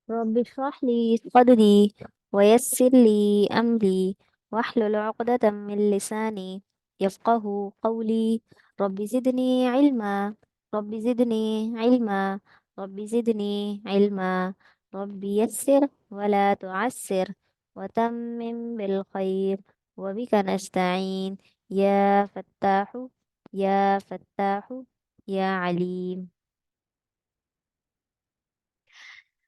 رب اشرح لي صدري ويسر لي أمري واحلل عقدة من لساني يفقه قولي. رب زدني علما، رب زدني علما، رب زدني علما. رب يسر ولا تعسر وتمم بالخير وبك نستعين. يا فتاح، يا فتاح، يا عليم.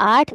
8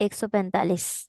145।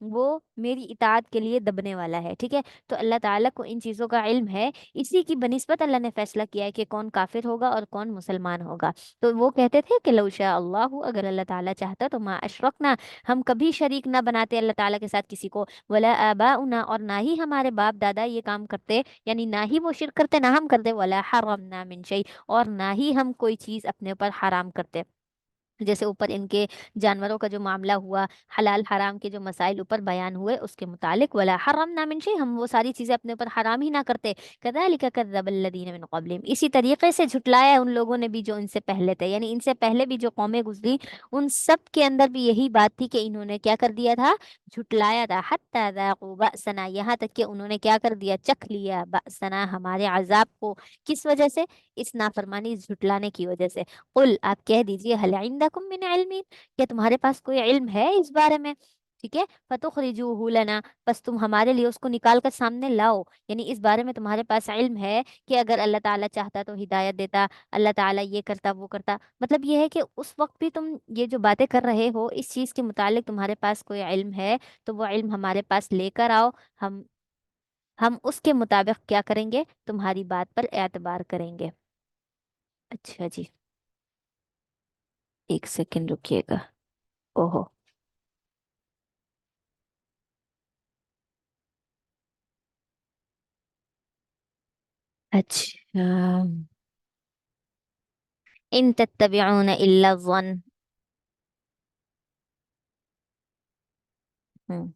وہ میری اطاعت کے لیے دبنے والا ہے، ٹھیک ہے؟ تو اللہ تعالیٰ کو ان چیزوں کا علم ہے، اسی کی بنسبت اللہ نے فیصلہ کیا ہے کہ کون کافر ہوگا اور کون مسلمان ہوگا۔ تو وہ کہتے تھے کہ لو شاء اللہ، اگر اللہ تعالیٰ چاہتا تو ما اشرکنا، ہم کبھی شریک نہ بناتے اللہ تعالیٰ کے ساتھ کسی کو، ولا آباؤنا، اور نہ ہی ہمارے باپ دادا یہ کام کرتے، یعنی نہ ہی وہ شرک کرتے نہ ہم کرتے، ولا حرمنا من شیء، اور نہ ہی ہم کوئی چیز اپنے اوپر حرام کرتے۔ جیسے اوپر ان کے جانوروں کا جو معاملہ ہوا، حلال حرام کے جو مسائل اوپر بیان ہوئے اس کے متعلق، ولا حرمنا من شیء، ہم وہ ساری چیزیں اپنے اوپر حرام ہی نہ کرتے۔ کذالک کذب الذین من قبلہم، اسی طریقے سے جھٹلایا ان لوگوں نے بھی جو ان سے پہلے تھے، یعنی ان سے پہلے بھی جو قومیں گزری ان سب کے اندر بھی یہی بات تھی کہ انہوں نے کیا کر دیا تھا، جھٹلایا تھا، حتی ذاقوا بأسنا، یہاں تک کہ انہوں نے کیا کر دیا، چکھ لیا بأسنا، ہمارے عذاب کو، کس وجہ سے، اس نافرمانی، اس جھٹلانے کی وجہ سے۔ قل، آپ کہہ دیجئے، هل عندکم من علم، کیا تمہارے پاس کوئی علم ہے اس بارے میں، ٹھیک ہے؟ فتخرجوه لنا، بس تم ہمارے لیے اس کو نکال کر سامنے لاؤ، یعنی اس بارے میں تمہارے پاس علم ہے کہ اگر اللہ تعالیٰ چاہتا تو ہدایت دیتا، اللہ تعالیٰ یہ کرتا وہ کرتا، مطلب یہ ہے کہ اس وقت بھی تم یہ جو باتیں کر رہے ہو اس چیز کے متعلق تمہارے پاس کوئی علم ہے تو وہ علم ہمارے پاس لے کر آؤ، ہم ہم اس کے مطابق کیا کریں گے، تمہاری بات پر اعتبار کریں گے۔ اچھا جی، ایک سیکنڈ رکیے گا۔ اوہو، اچھا، ان تتبعون الا الظن، ہم،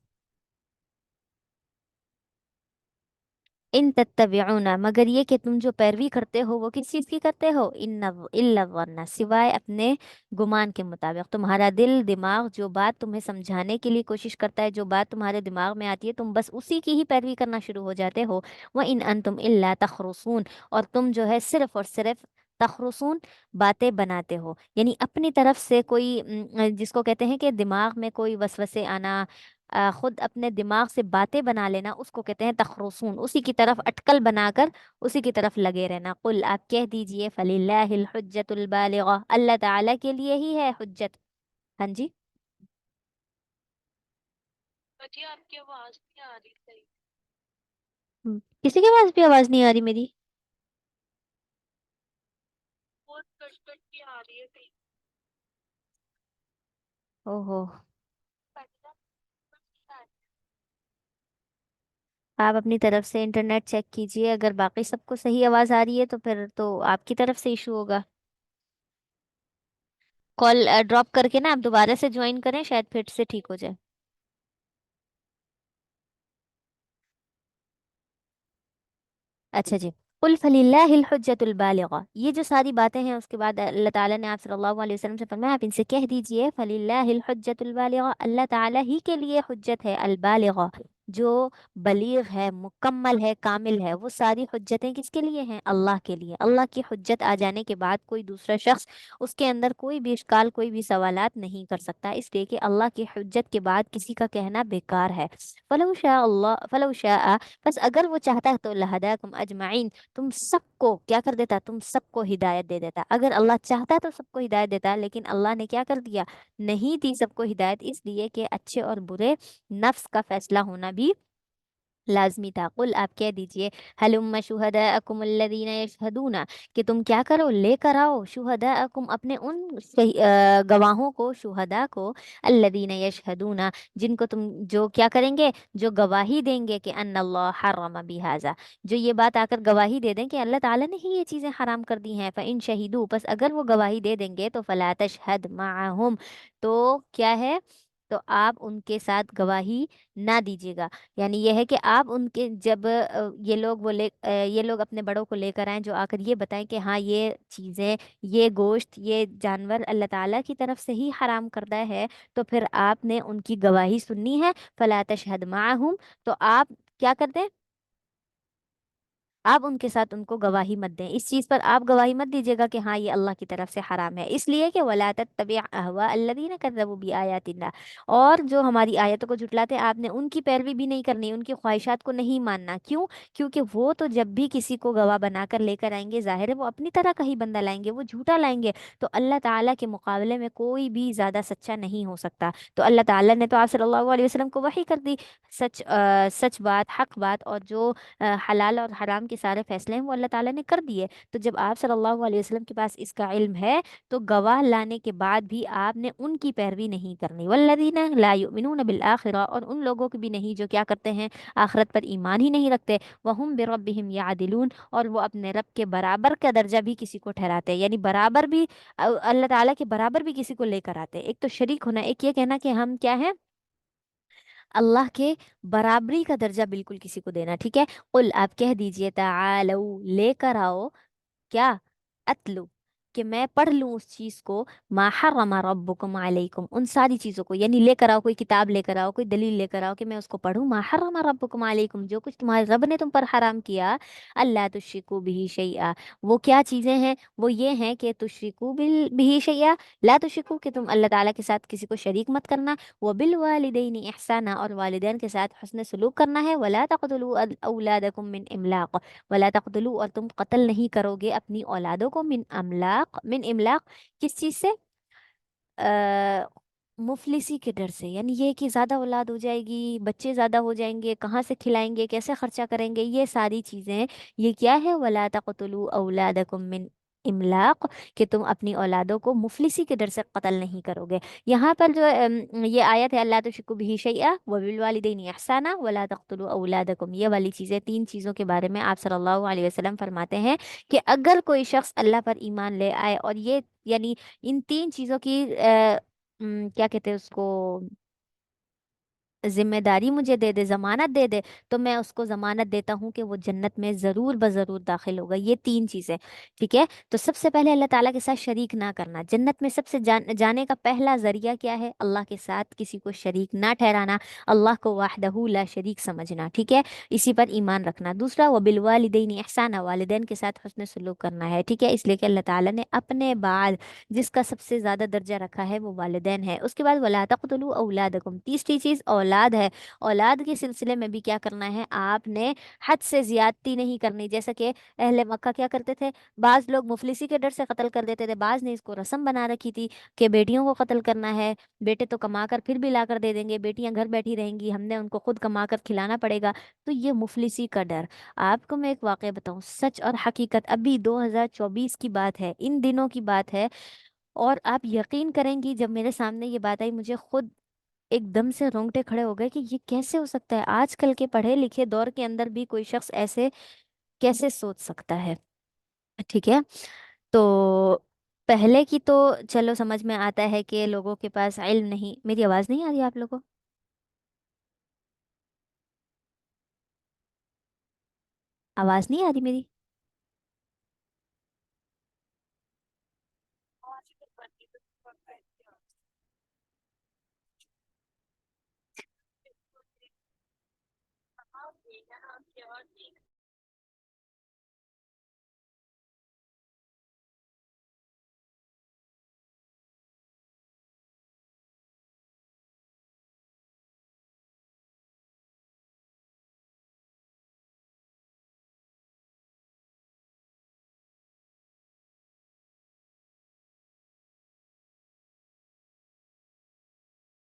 ان تتبعون، مگر یہ کہ تم جو پیروی کرتے ہو وہ کس چیز کی کرتے ہو، ان الا الظن، سوائے اپنے گمان کے مطابق، تمہارا دل دماغ جو بات تمہیں سمجھانے کے لیے کوشش کرتا ہے، جو بات تمہارے دماغ میں آتی ہے تم بس اسی کی ہی پیروی کرنا شروع ہو جاتے ہو۔ وَإِنْ أَنْتُمْ إِلَّا تَخْرُصُونَ، اور تم جو ہے صرف اور صرف تخرصون، باتیں بناتے ہو، یعنی اپنی طرف سے کوئی جس کو کہتے ہیں کہ دماغ میں کوئی وسوسے آنا، خود اپنے دماغ سے باتیں بنا لینا، اس کو کہتے ہیں تخرصون، اسی کی طرف اٹکل بنا کر اسی کی طرف لگے رہنا۔ قل، آپ کہہ دیجئے، فَلِلَّهِ الْحُجَّةُ الْبَالِغَةُ، اللہ تعالیٰ کے لیے ہی ہے حجت۔ ہاں جی، جی آپ کی آواز نہیں آ رہی صحیح، کسی کے پاس بھی آواز نہیں آ رہی میری؟ بہت کٹ کٹ کی آ رہی ہے صحیح، اوہو، آپ اپنی طرف سے انٹرنیٹ چیک کیجئے، اگر باقی سب کو صحیح آواز آ رہی ہے تو پھر تو آپ کی طرف سے ایشو ہوگا۔ کال ڈراپ کر کے نا آپ دوبارہ سے جوائن کریں، شاید پھر سے ٹھیک ہو جائے۔ اچھا جی، قل فللہ الحجت البالغہ، یہ جو ساری باتیں ہیں اس کے بعد اللہ تعالیٰ نے آپ صلی اللہ علیہ وسلم سے فرمایا آپ ان سے کہہ دیجئے، فللہ الحجت البالغہ، اللہ تعالیٰ ہی کے لیے حجت ہے، البالغہ، جو بلیغ ہے، مکمل ہے، کامل ہے، وہ ساری حجتیں کس کے لیے ہیں، اللہ کے لیے۔ اللہ کی حجت آ جانے کے بعد کوئی دوسرا شخص اس کے اندر کوئی بھی اشکال، کوئی بھی سوالات نہیں کر سکتا، اس لیے کہ اللہ کی حجت کے بعد کسی کا کہنا بیکار ہے۔ فلو شاء، بس اگر وہ چاہتا تو لہداکم اجمعین، تم سب کو کیا کر دیتا، تم سب کو ہدایت دے دیتا، اگر اللہ چاہتا تو سب کو ہدایت دیتا، لیکن اللہ نے کیا کر دیا، نہیں دی سب کو ہدایت، اس لیے کہ اچھے اور برے نفس کا فیصلہ ہونا بھی لازمی تھا۔ قل، آپ کہہ دیجئے، ہلم شہداءکم الذین یشہدون، کہ تم کیا کرو، لے کر آؤ، شہداءکم، اپنے ان گواہوں کو، شہداء کو، الذین یشہدون، جن کو تم جو کیا کریں گے، جو گواہی دیں گے کہ ان اللہ حرم بہذا، جو یہ بات آ کر گواہی دے دیں کہ اللہ تعالیٰ نے ہی یہ چیزیں حرام کر دی ہیں، فإن شہیدو، بس اگر وہ گواہی دے دیں گے تو فلا تشہد معہم، تو کیا ہے، تو آپ ان کے ساتھ گواہی نہ دیجیے گا، یعنی یہ ہے کہ آپ ان کے جب یہ لوگ یہ لوگ اپنے بڑوں کو لے کر آئیں جو آ کر یہ بتائیں کہ ہاں یہ چیزیں، یہ گوشت، یہ جانور اللہ تعالیٰ کی طرف سے ہی حرام کردہ ہے، تو پھر آپ نے ان کی گواہی سننی ہے، فلا تشہد معہم، تو آپ کیا کر دیں، آپ ان کے ساتھ ان کو گواہی مت دیں، اس چیز پر آپ گواہی مت دیجیے گا کہ ہاں یہ اللہ کی طرف سے حرام ہے، اس لیے کہ ولا تتبع اهواء الذين كذبوا بآيات الله، اور جو ہماری آیتوں کو جھٹلاتے ہیں آپ نے ان کی پیروی بھی نہیں کرنی، ان کی خواہشات کو نہیں ماننا، کیوں؟ کیونکہ وہ تو جب بھی کسی کو گواہ بنا کر لے کر آئیں گے، ظاہر ہے وہ اپنی طرح کا ہی بندہ لائیں گے، وہ جھوٹا لائیں گے، تو اللہ تعالیٰ کے مقابلے میں کوئی بھی زیادہ سچا نہیں ہو سکتا۔ تو اللہ تعالیٰ نے تو آپ صلی اللہ علیہ وسلم کو وحی کر دی، سچ بات، حق بات، اور جو حلال اور حرام کے سارے فیصلے ہیں وہ اللہ تعالیٰ نے کر دیے۔ تو جب آپ صلی اللہ علیہ وسلم کے پاس اس کا علم ہے تو گواہ لانے کے بعد بھی آپ نے ان کی پیروی نہیں کرنی، والذین لا یؤمنون بالآخرہ، اور ان لوگوں کی بھی نہیں جو کیا کرتے ہیں، آخرت پر ایمان ہی نہیں رکھتے، وہم بربہم یعدلون، اور وہ اپنے رب کے برابر کا درجہ بھی کسی کو ٹھہراتے ہیں، یعنی برابر بھی اللہ تعالیٰ کے برابر بھی کسی کو لے کر آتے ہیں۔ ایک تو شریک ہونا، ایک یہ کہنا کہ ہم کیا ہیں، اللہ کے برابری کا درجہ بالکل کسی کو دینا، ٹھیک ہے۔ قل آپ کہہ دیجئے، تعالو لے کر آؤ، کیا، اتلو کہ میں پڑھ لوں اس چیز کو، ما حرم ربکم علیکم، ان ساری چیزوں کو، یعنی لے کر آؤ، کوئی کتاب لے کر آؤ، کوئی دلیل لے کر آؤ کہ میں اس کو پڑھوں، ما حرم ربکم علیکم، جو کچھ تمہارے رب نے تم پر حرام کیا، اللہ تشرکو بہ شیئا، وہ کیا چیزیں ہیں، وہ یہ ہیں کہ تشرکو بہ شیئا، لا تشرکو کہ تم اللہ تعالیٰ کے ساتھ کسی کو شریک مت کرنا، وبالوالدین احسانا، اور والدین کے ساتھ حسن سلوک کرنا ہے، ولا تقتلوا اولادکم من املاق، ولا تقتلوا اور تم قتل نہیں کرو گے اپنی اولادوں کو، من املاق کس چیز سے، آ، مفلسی کے ڈر سے، یعنی یہ کہ زیادہ اولاد ہو جائے گی، بچے زیادہ ہو جائیں گے، کہاں سے کھلائیں گے، کیسے خرچہ کریں گے، یہ ساری چیزیں، یہ کیا ہے، ولا تقتلوا اولادکم من املاق، کہ تم اپنی اولادوں کو مفلسی کے ڈر سے قتل نہیں کرو گے۔ یہاں پر جو یہ آیت ہے، اللہ تشرکوا بہ شیئا وبالوالدین احسانا ولا تقتلوا اولادکم، یہ والی چیزیں، تین چیزوں کے بارے میں آپ صلی اللہ علیہ وسلم فرماتے ہیں کہ اگر کوئی شخص اللہ پر ایمان لے آئے اور یہ، یعنی ان تین چیزوں کی کیا کہتے ہیں اس کو، ذمہ داری مجھے دے دے، ضمانت دے دے، تو میں اس کو ضمانت دیتا ہوں کہ وہ جنت میں ضرور بضرور داخل ہوگا، یہ تین چیزیں، ٹھیک ہے۔ تو سب سے پہلے اللہ تعالیٰ کے ساتھ شریک نہ کرنا، جنت میں سب سے جانے کا پہلا ذریعہ کیا ہے، اللہ کے ساتھ کسی کو شریک نہ ٹھہرانا، اللہ کو وحدہ لا شریک سمجھنا، ٹھیک ہے، اسی پر ایمان رکھنا۔ دوسرا، وبالوالدین احسانہ، والدین کے ساتھ حسن سلوک کرنا ہے، ٹھیک ہے، اس لیے کہ اللہ تعالیٰ نے اپنے بعد جس کا سب سے زیادہ درجہ رکھا ہے وہ والدین ہے۔ اس کے بعد ولا تقتلوا اولادکم، تیسری چیز اولاد ہے، اولاد کے سلسلے میں بھی کیا کرنا ہے، آپ نے حد سے زیادتی نہیں کرنی، جیسا کہ اہل مکہ کیا کرتے تھے، بعض لوگ مفلسی کے ڈر سے قتل کر دیتے تھے، بعض نے اس کو رسم بنا رکھی تھی کہ بیٹیوں کو قتل کرنا ہے، بیٹے تو کما کر پھر بھی لا کر دے دیں گے، بیٹیاں گھر بیٹھی رہیں گی، ہم نے ان کو خود کما کر کھلانا پڑے گا، تو یہ مفلسی کا ڈر۔ آپ کو میں ایک واقعہ بتاؤں، سچ اور حقیقت، ابھی 2024 کی بات ہے، ان دنوں کی بات ہے، اور آپ یقین کریں گی جب میرے سامنے یہ بات آئی مجھے خود ایک دم سے رونگٹے کھڑے ہو گئے کہ یہ کیسے ہو سکتا ہے، آج کل کے پڑھے لکھے دور کے اندر بھی کوئی شخص ایسے کیسے سوچ سکتا ہے، ٹھیک ہے۔ تو پہلے کی تو چلو سمجھ میں آتا ہے کہ لوگوں کے پاس علم نہیں، میری آواز نہیں آ رہی آپ لوگوں کو؟ آواز نہیں آ رہی میری؟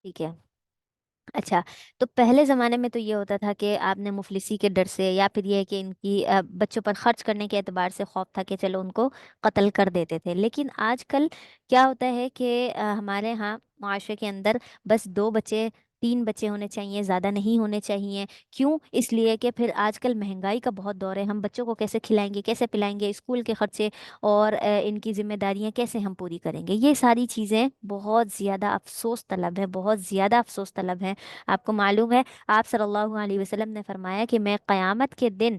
ٹھیک ہے، اچھا، تو پہلے زمانے میں تو یہ ہوتا تھا کہ آپ نے مفلسی کے ڈر سے، یا پھر یہ ہے کہ ان کی بچوں پر خرچ کرنے کے اعتبار سے خوف تھا کہ چلو ان کو قتل کر دیتے تھے، لیکن آج کل کیا ہوتا ہے کہ ہمارے ہاں معاشرے کے اندر بس دو بچے، تین بچے ہونے چاہیے، زیادہ نہیں ہونے چاہیے، کیوں؟ اس لیے کہ پھر آج کل مہنگائی کا بہت دور ہے، ہم بچوں کو کیسے کھلائیں گے، کیسے پلائیں گے، اسکول کے خرچے اور ان کی ذمہ داریاں کیسے ہم پوری کریں گے، یہ ساری چیزیں بہت زیادہ افسوس طلب ہے، بہت زیادہ افسوس طلب ہے۔ آپ کو معلوم ہے آپ صلی اللہ علیہ وسلم نے فرمایا کہ میں قیامت کے دن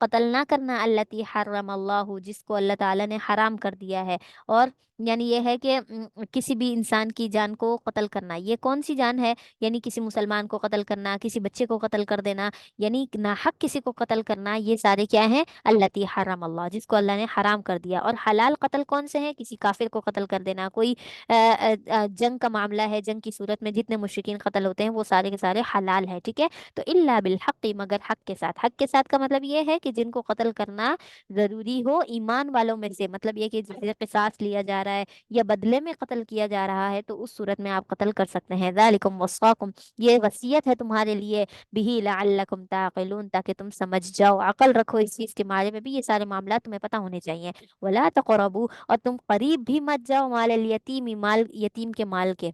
قتل نہ کرنا التی حرم اللہ، جس کو اللہ تعالیٰ نے حرام کر دیا ہے، اور یعنی یہ ہے کہ کسی بھی انسان کی جان کو قتل کرنا، یہ کون سی جان ہے؟ یعنی کسی مسلمان کو قتل کرنا، کسی بچے کو قتل کر دینا، یعنی ناحق کسی کو قتل کرنا، یہ سارے کیا ہیں؟ التی حرم اللہ، جس کو اللہ نے حرام کر دیا۔ اور حلال قتل کون سے ہیں؟ کسی کافر کو قتل کر دینا، کوئی جنگ کا معاملہ ہے، جنگ کی صورت میں جتنے مشرکین قتل ہوتے ہیں وہ سارے کے سارے حلال ہے، ٹھیک ہے؟ تو الا بالحق، مگر حق کے ساتھ۔ حق کے ساتھ کا مطلب یہ ہے کہ جن کو قتل کرنا ضروری ہو ایمان والوں میں سے، مطلب یہ کہ جسے قصاص لیا جا رہا ہے یا بدلے میں قتل کیا جا رہا ہے، تو اس صورت میں آپ قتل کر سکتے ہیں۔ ذالکم وصاکم، یہ وصیت ہے تمہارے لیے، بہی لعلکم تعقلون، تاکہ تم سمجھ جاؤ، عقل رکھو اس چیز کے بارے میں بھی، یہ سارے معاملات تمہیں پتہ ہونے چاہیے۔ ولا تقربوا، اور تم قریب بھی مت جاؤ، مال الیتیم، مال یتیم کے مال کے،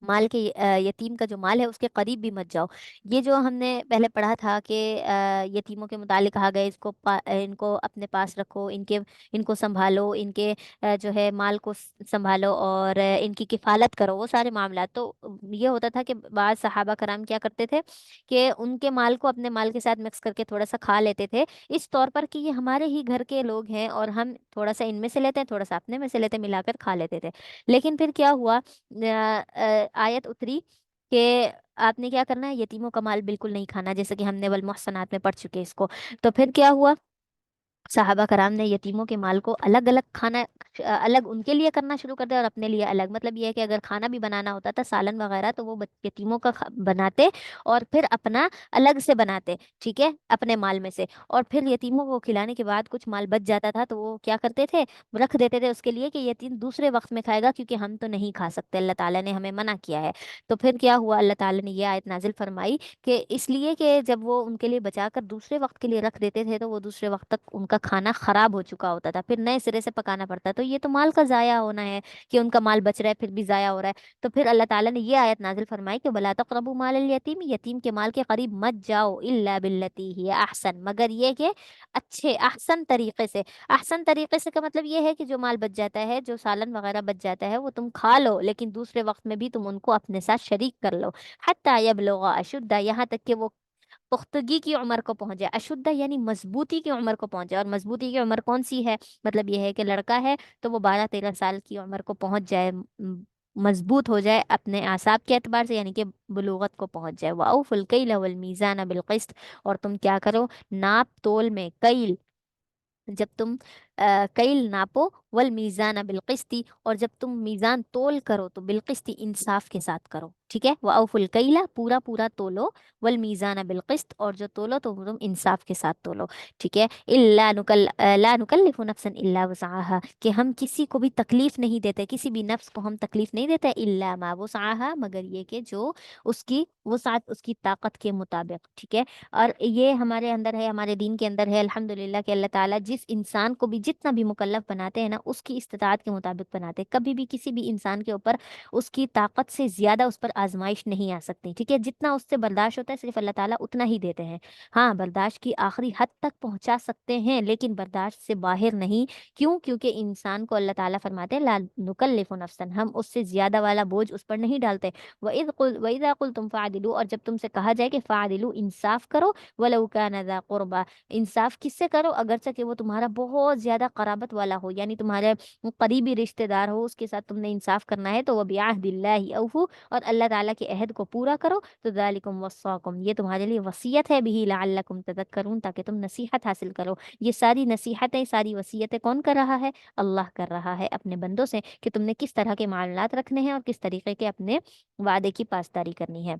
مال کے یتیم کا جو مال ہے اس کے قریب بھی مت جاؤ۔ یہ جو ہم نے پہلے پڑھا تھا کہ یتیموں کے متعلق کہا گیا، ان کو اپنے پاس رکھو، ان کو سنبھالو، ان کے جو ہے مال کو سنبھالو، اور ان کی کفالت کرو، وہ سارے معاملات۔ تو یہ ہوتا تھا کہ بعض صحابہ کرام کیا کرتے تھے کہ ان کے مال کو اپنے مال کے ساتھ مکس کر کے تھوڑا سا کھا لیتے تھے، اس طور پر کہ یہ ہمارے ہی گھر کے لوگ ہیں اور ہم تھوڑا سا ان میں سے لیتے ہیں، تھوڑا سا اپنے میں سے لیتے ہیں، ملا کر کھا لیتے تھے۔ لیکن پھر کیا ہوا، آیت اتری کہ آپ نے کیا کرنا ہے، یتیموں کا مال بالکل نہیں کھانا، جیسے کہ ہم نے والمحصنات میں پڑھ چکے اس کو۔ تو پھر کیا ہوا، صحابہ کرام نے یتیموں کے مال کو الگ الگ کھانا، الگ ان کے لیے کرنا شروع کر دیا اور اپنے لیے الگ۔ مطلب یہ ہے کہ اگر کھانا بھی بنانا ہوتا تھا، سالن وغیرہ، تو وہ یتیموں کا بناتے اور پھر اپنا الگ سے بناتے، ٹھیک ہے، اپنے مال میں سے۔ اور پھر یتیموں کو کھلانے کے بعد کچھ مال بچ جاتا تھا تو وہ کیا کرتے تھے، رکھ دیتے تھے اس کے لیے کہ یتیم دوسرے وقت میں کھائے گا، کیونکہ ہم تو نہیں کھا سکتے، اللہ تعالیٰ نے ہمیں منع کیا ہے۔ تو پھر کیا ہوا، اللہ تعالیٰ نے یہ آیت نازل فرمائی کہ اس لیے کہ جب وہ ان کے لیے بچا کر دوسرے وقت کے لیے رکھ دیتے تھے تو وہ دوسرے وقت تک ان کا کھانا خراب ہو چکا ہوتا تھا، پھر نئے سرے سے پکانا پڑتا، تو یہ تو مال کا ضائع ہونا ہے کہ ان کا مال بچ رہا ہے پھر بھی ضائع ہو رہا ہے۔ تو پھر اللہ تعالیٰ نے یہ آیت نازل فرمائی کہ ولا تقربوا مال الیتیم، یتیم کے مال کے قریب مت جاؤ، الا باللتی ہی احسن، مگر یہ کہ اچھے احسن طریقے سے۔ احسن طریقے سے کا مطلب یہ ہے کہ جو مال بچ جاتا ہے، جو سالن وغیرہ بچ جاتا ہے، وہ تم کھا لو، لیکن دوسرے وقت میں بھی تم ان کو اپنے ساتھ شریک کر لو، حتی یبلغ اشدہ، یہاں تک کہ وہ پختگی کی عمر کو پہنچ جائے، اشدہ یعنی مضبوطی کی عمر کو پہنچ جائے۔ اور مضبوطی کی عمر کون سی ہے، مطلب یہ ہے کہ لڑکا ہے تو وہ 12-13 سال کی عمر کو پہنچ جائے، مضبوط ہو جائے اپنے اعصاب کے اعتبار سے، یعنی کہ بلوغت کو پہنچ جائے۔ وَأَوْفُوا الْكَيْلَ وَالْمِيزَانَ بِالْقِسْطِ، اور تم کیا کرو، ناپ تول میں، کیل، جب تم کیل ناپو، والمیزان بالقسط، اور جب تم میزان تول کرو تو بالقسط، انصاف کے ساتھ کرو، ٹھیک ہے؟ واوفوا الکیل، پورا پورا تولو، والمیزان بالقسط، اور جو تولو تو تم انصاف کے ساتھ تولو، ٹھیک ہے؟ لا نکلف نفسا الا وسعها، کہ ہم کسی کو بھی تکلیف نہیں دیتے، کسی بھی نفس کو ہم تکلیف نہیں دیتے، الا ما وسعها، مگر یہ کہ جو اس کی وسعت، اس کی طاقت کے مطابق، ٹھیک ہے؟ اور یہ ہمارے اندر ہے، ہمارے دین کے اندر ہے الحمدللہ، کہ اللہ تعالیٰ جس انسان کو بھی جتنا بھی مکلف بناتے ہیں نا، اس کی استطاعت کے مطابق بناتے ہیں، کبھی بھی کسی بھی انسان کے اوپر اس کی طاقت سے زیادہ اس پر آزمائش نہیں آ سکتی، ٹھیک ہے؟ جتنا اس سے برداشت ہوتا ہے صرف اللہ تعالیٰ اتنا ہی دیتے ہیں۔ ہاں، برداشت کی آخری حد تک پہنچا سکتے ہیں لیکن برداشت سے باہر نہیں، کیوں؟ کیونکہ انسان کو اللہ تعالیٰ فرماتے ہیں لا نکلف نفسا، ہم اس سے زیادہ والا بوجھ اس پر نہیں ڈالتے۔ وَإِذَا قُلْتُمْ فَعْدِلُوا، اور جب تم سے کہا جائے کہ فَعْدِلُوا، انصاف کرو، وَلَوْ كَانَ ذَا قُرْبَى، انصاف کس سے کرو، اگرچہ کہ وہ تمہارا بہت زیادہ قرابت والا ہو، یعنی تمہارے قریبی رشتہ دار ہو، اس کے ساتھ تم نے انصاف کرنا ہے تو وَبِعَهْدِ اللَّهِ أَوْفُوا، اور اللہ تعالیٰ کے عہد کو پورا کرو۔ تو ذَلِكُمْ وَصَّاكُمْ، یہ تمہارے لیے وصیت ہے، بِهِ لَعَلَّكُمْ تَذَكَّرُونَ، تاکہ تم نصیحت حاصل کرو۔ یہ ساری نصیحتیں، ساری وصیتیں کون کر رہا ہے؟ اللہ کر رہا ہے اپنے بندوں سے، کہ تم نے کس طرح کے معاملات رکھنے ہیں اور کس طریقے کے اپنے وعدے کی پاسداری کرنی ہے۔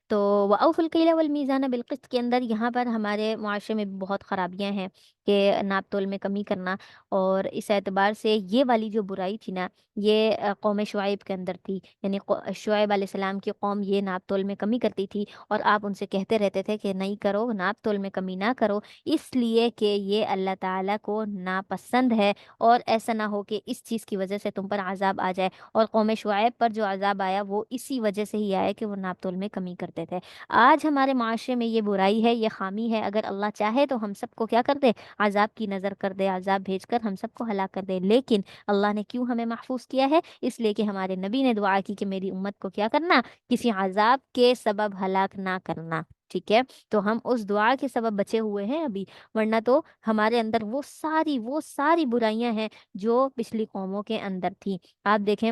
تو وَأَوْفُوا الْكَيْلَ وَالْمِيزَانَ بِالْقِسْطِ کے اندر یہاں پر ہمارے معاشرے میں بھی بہت خرابیاں ہیں کہ ناپ تول میں کمی کرنا، اور اس اعتبار سے یہ والی جو برائی تھی نا، یہ قوم شعیب کے اندر تھی، یعنی شعیب علیہ السلام کی قوم یہ ناپ تول میں کمی کرتی تھی، اور آپ ان سے کہتے رہتے تھے کہ نہیں کرو، ناپ تول میں کمی نہ کرو، اس لیے کہ یہ اللہ تعالیٰ کو ناپسند ہے، اور ایسا نہ ہو کہ اس چیز کی وجہ سے تم پر عذاب آ جائے۔ اور قوم شعیب پر جو عذاب آیا وہ اسی وجہ سے ہی آیا کہ وہ ناپ تول میں کمی کرتے تھے۔ آج ہمارے معاشرے میں یہ برائی ہے، یہ خامی ہے، اگر اللہ چاہے تو ہم سب کو کیا کر دے، عذاب کی نظر کر دے، عذاب بھیج کر ہم سب کو ہلاک کر دے، لیکن اللہ نے کیوں ہمیں محفوظ کیا ہے؟ اس لیے کہ ہمارے نبی نے دعا کی کہ میری امت کو کیا کرنا؟ کسی عذاب کے سبب ہلاک نہ کرنا، ٹھیک ہے؟ تو ہم اس دعا کے سبب بچے ہوئے ہیں ابھی، ورنہ تو ہمارے اندر وہ ساری برائیاں ہیں جو پچھلی قوموں کے اندر تھی۔ آپ دیکھیں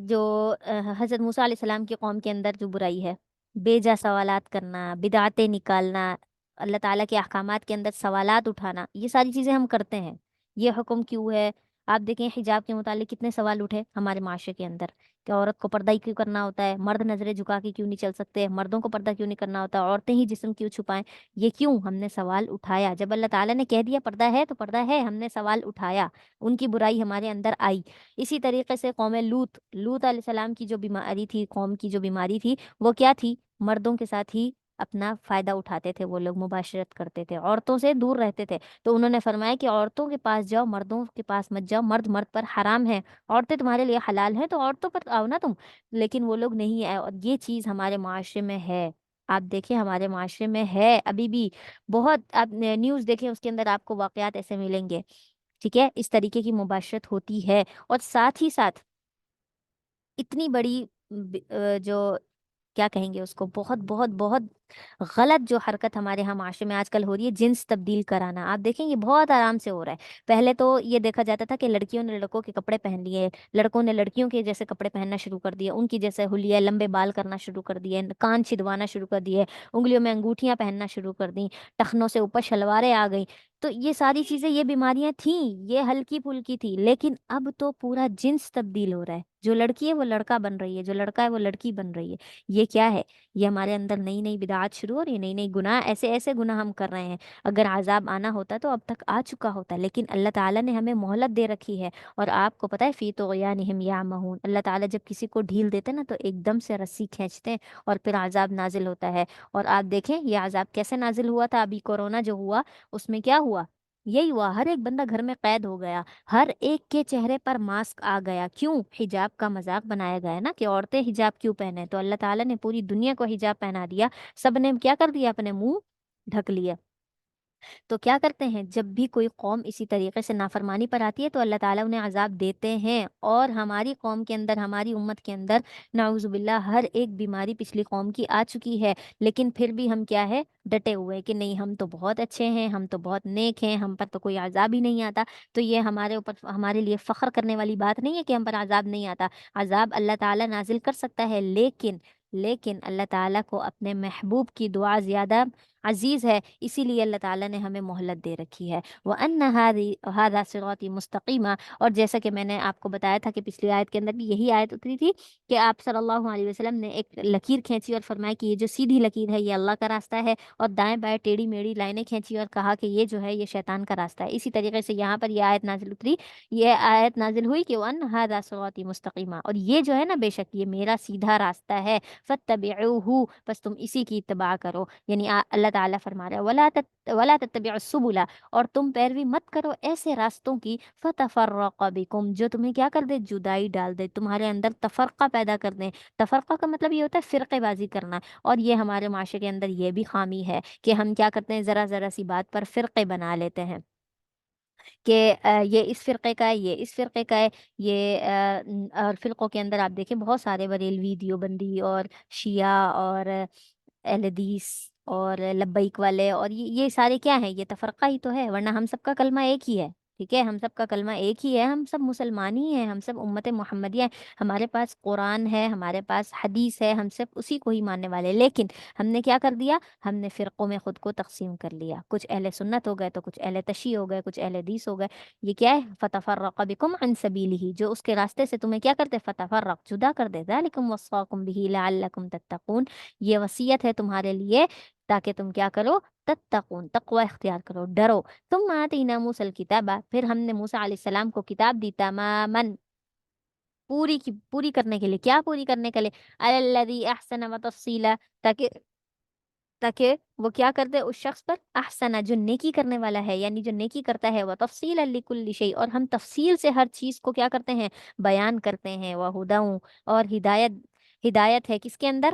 جو حضرت موسیٰ علیہ السلام کی قوم کے اندر جو برائی ہے، بیجا سوالات کرنا، بدعتیں نکالنا، اللہ تعالیٰ کے احکامات کے اندر سوالات اٹھانا، یہ ساری چیزیں ہم کرتے ہیں۔ یہ حکم کیوں ہے؟ آپ دیکھیں حجاب کے متعلق کتنے سوال اٹھے ہمارے معاشرے کے اندر، کہ عورت کو پردہ ہی کیوں کرنا ہوتا ہے، مرد نظریں جھکا کے کیوں نہیں چل سکتے، مردوں کو پردہ کیوں نہیں کرنا ہوتا، عورتیں ہی جسم کیوں چھپائیں؟ یہ کیوں ہم نے سوال اٹھایا؟ جب اللہ تعالیٰ نے کہہ دیا پردہ ہے تو پردہ ہے، ہم نے سوال اٹھایا، ان کی برائی ہمارے اندر آئی۔ اسی طریقے سے قوم لوط علیہ السلام کی جو بیماری تھی، قوم کی جو بیماری تھی، وہ کیا تھی؟ مردوں کے ساتھ ہی اپنا فائدہ اٹھاتے تھے، وہ لوگ مباشرت کرتے تھے، عورتوں سے دور رہتے تھے۔ تو انہوں نے فرمایا کہ عورتوں کے پاس جاؤ، مردوں کے پاس مت جاؤ، مرد مرد پر حرام ہے، عورتیں تمہارے لیے حلال ہیں، تو عورتوں پر آؤ نا تم۔ لیکن وہ لوگ نہیں آئے، اور یہ چیز ہمارے معاشرے میں ہے۔ آپ دیکھیں ہمارے معاشرے میں ہے ابھی بھی بہت، آپ نیوز دیکھیں اس کے اندر آپ کو واقعات ایسے ملیں گے، ٹھیک ہے؟ اس طریقے کی مباشرت ہوتی ہے، اور ساتھ ہی ساتھ اتنی بڑی جو کیا کہیں گے اس کو، بہت بہت بہت غلط جو حرکت ہمارے یہاں معاشرے میں آج کل ہو رہی ہے، جنس تبدیل کرانا۔ آپ دیکھیں یہ بہت آرام سے ہو رہا ہے۔ پہلے تو یہ دیکھا جاتا تھا کہ لڑکیوں نے لڑکوں کے کپڑے پہن لیے، لڑکوں نے لڑکیوں کے جیسے کپڑے پہننا شروع کر دیے، ان کی جیسے حلیہ لمبے بال کرنا شروع کر دیے، کان چھدوانا شروع کر دیے، انگلیوں میں انگوٹھیاں پہننا شروع کر دیں، ٹخنوں سے اوپر شلواریں آ گئی۔ تو یہ ساری چیزیں، یہ بیماریاں تھیں، یہ ہلکی پھلکی تھی، لیکن اب تو پورا جنس تبدیل ہو رہا ہے، جو لڑکی ہے وہ لڑکا بن رہی ہے، جو لڑکا ہے وہ لڑکی بن رہی ہے۔ یہ کیا ہے؟ یہ ہمارے اندر نئی نئی بدعات شروع ہو رہی ہے، نئی نئی گناہ، ایسے ایسے گناہ ہم کر رہے ہیں۔ اگر عذاب آنا ہوتا تو اب تک آ چکا ہوتا، لیکن اللہ تعالیٰ نے ہمیں مہلت دے رکھی ہے۔ اور آپ کو پتہ ہے فی طغیانہم یعمہون، اللہ تعالیٰ جب کسی کو ڈھیل دیتے نا تو ایک دم سے رسی کھینچتے ہیں اور پھر عذاب نازل ہوتا ہے۔ اور آپ دیکھیں یہ عذاب کیسے نازل ہوا تھا، ابھی کورونا جو ہوا اس میں کیا ہوا؟ یہی ہوا، ہر ایک بندہ گھر میں قید ہو گیا، ہر ایک کے چہرے پر ماسک آ گیا۔ کیوں؟ حجاب کا مذاق بنایا گیا نا، کہ عورتیں حجاب کیوں پہنے، تو اللہ تعالیٰ نے پوری دنیا کو حجاب پہنا دیا، سب نے کیا کر دیا؟ اپنے منہ ڈھک لیا۔ تو کیا کرتے ہیں جب بھی کوئی قوم اسی طریقے سے نافرمانی پر آتی ہے تو اللہ تعالیٰ انہیں عذاب دیتے ہیں۔ اور ہماری قوم کے اندر، ہماری امت کے اندر نعوذ باللہ ہر ایک بیماری پچھلی قوم کی آ چکی ہے، لیکن پھر بھی ہم کیا ہے؟ ڈٹے ہوئے کہ نہیں ہم تو بہت اچھے ہیں، ہم تو بہت نیک ہیں، ہم پر تو کوئی عذاب ہی نہیں آتا۔ تو یہ ہمارے اوپر، ہمارے لیے فخر کرنے والی بات نہیں ہے کہ ہم پر عذاب نہیں آتا۔ عذاب اللہ تعالیٰ نازل کر سکتا ہے، لیکن اللہ تعالیٰ کو اپنے محبوب کی دعا زیادہ عزیز ہے، اسی لیے اللہ تعالیٰ نے ہمیں مہلت دے رکھی ہے۔ وَأَنَّ هَذَا صِرَاطِي مُسْتَقِيمًا، اور جیسا کہ میں نے آپ کو بتایا تھا کہ پچھلی آیت کے اندر بھی یہی آیت اتری تھی کہ آپ صلی اللہ علیہ وسلم نے ایک لکیر کھینچی اور فرمایا کہ یہ جو سیدھی لکیر ہے یہ اللہ کا راستہ ہے، اور دائیں بائیں ٹیڑھی میڑھی لائنیں کھینچی اور کہا کہ یہ جو ہے یہ شیطان کا راستہ ہے۔ اسی طریقے سے یہاں پر یہ آیت نازل اتری، یہ آیت نازل ہوئی کہ وَأَنَّ هَذَا صِرَاطِي مُسْتَقِيمًا، اور یہ جو ہے نا بے شک یہ میرا سیدھا راستہ ہے، فَاتَّبِعُوهُ، بس تم اسی کی اتباع کرو۔ یعنی اللہ تعالیٰ فرما رہا ہے ولا تتبعوا السبل، اور تم پیروی مت کرو ایسے راستوں کی، فتفرق بکم، جو تمہیں کیا کر دے؟ جدائی ڈال دے، تمہارے اندر تفرقہ پیدا کر دیں۔ تفرقہ کا مطلب یہ ہوتا ہے فرقے بازی کرنا، اور یہ ہمارے معاشرے کے اندر یہ بھی خامی ہے کہ ہم کیا کرتے ہیں؟ ذرا ذرا سی بات پر فرقے بنا لیتے ہیں کہ یہ اس فرقے کا ہے، یہ اس فرقے کا ہے، یہ اور فرقوں کے اندر آپ دیکھیں بہت سارے بریلوی، دیوبندی اور شیعہ اور اہل حدیث اور لبیک والے، اور یہ سارے کیا ہیں؟ یہ تفرقہ ہی تو ہے، ورنہ ہم سب کا کلمہ ایک ہی ہے، ٹھیک ہے؟ ہم سب کا کلمہ ایک ہی ہے، ہم سب مسلمان ہی ہیں، ہم سب امت محمدیہ ہیں، ہمارے پاس قرآن ہے، ہمارے پاس حدیث ہے، ہم سب اسی کو ہی ماننے والے، لیکن ہم نے کیا کر دیا؟ ہم نے فرقوں میں خود کو تقسیم کر لیا، کچھ اہل سنت ہو گئے تو کچھ اہل تشیع ہو گئے، کچھ اہل حدیث ہو گئے۔ یہ کیا ہے؟ فتفرق بکم عن سبیلہ، جو اس کے راستے سے تمہیں کیا کرتے؟ فتفرق، جدا کر دے، ذالکم وصاکم بہ لعلکم تتقون، یہ وصیت ہے تمہارے لیے تاکہ تم کیا کرو؟ تتقون، تقوی اختیار کرو، ڈرو۔ ثم آتینا موسیٰ الکتاب، پھر ہم نے موسیٰ علیہ السلام کو کتاب دی، تماماً، پوری کی پوری کرنے کے لیے، کیا پوری کرنے کے لیے؟ علی الذی احسن وتفصیلا، تاکہ وہ کیا کر دے اس شخص پر؟ احسن، جو نیکی کرنے والا ہے، یعنی جو نیکی کرتا ہے، وہ تفصیل لکل شیء، اور ہم تفصیل سے ہر چیز کو کیا کرتے ہیں؟ بیان کرتے ہیں، وہ ہدی، اور ہدایت ہے کس کے اندر؟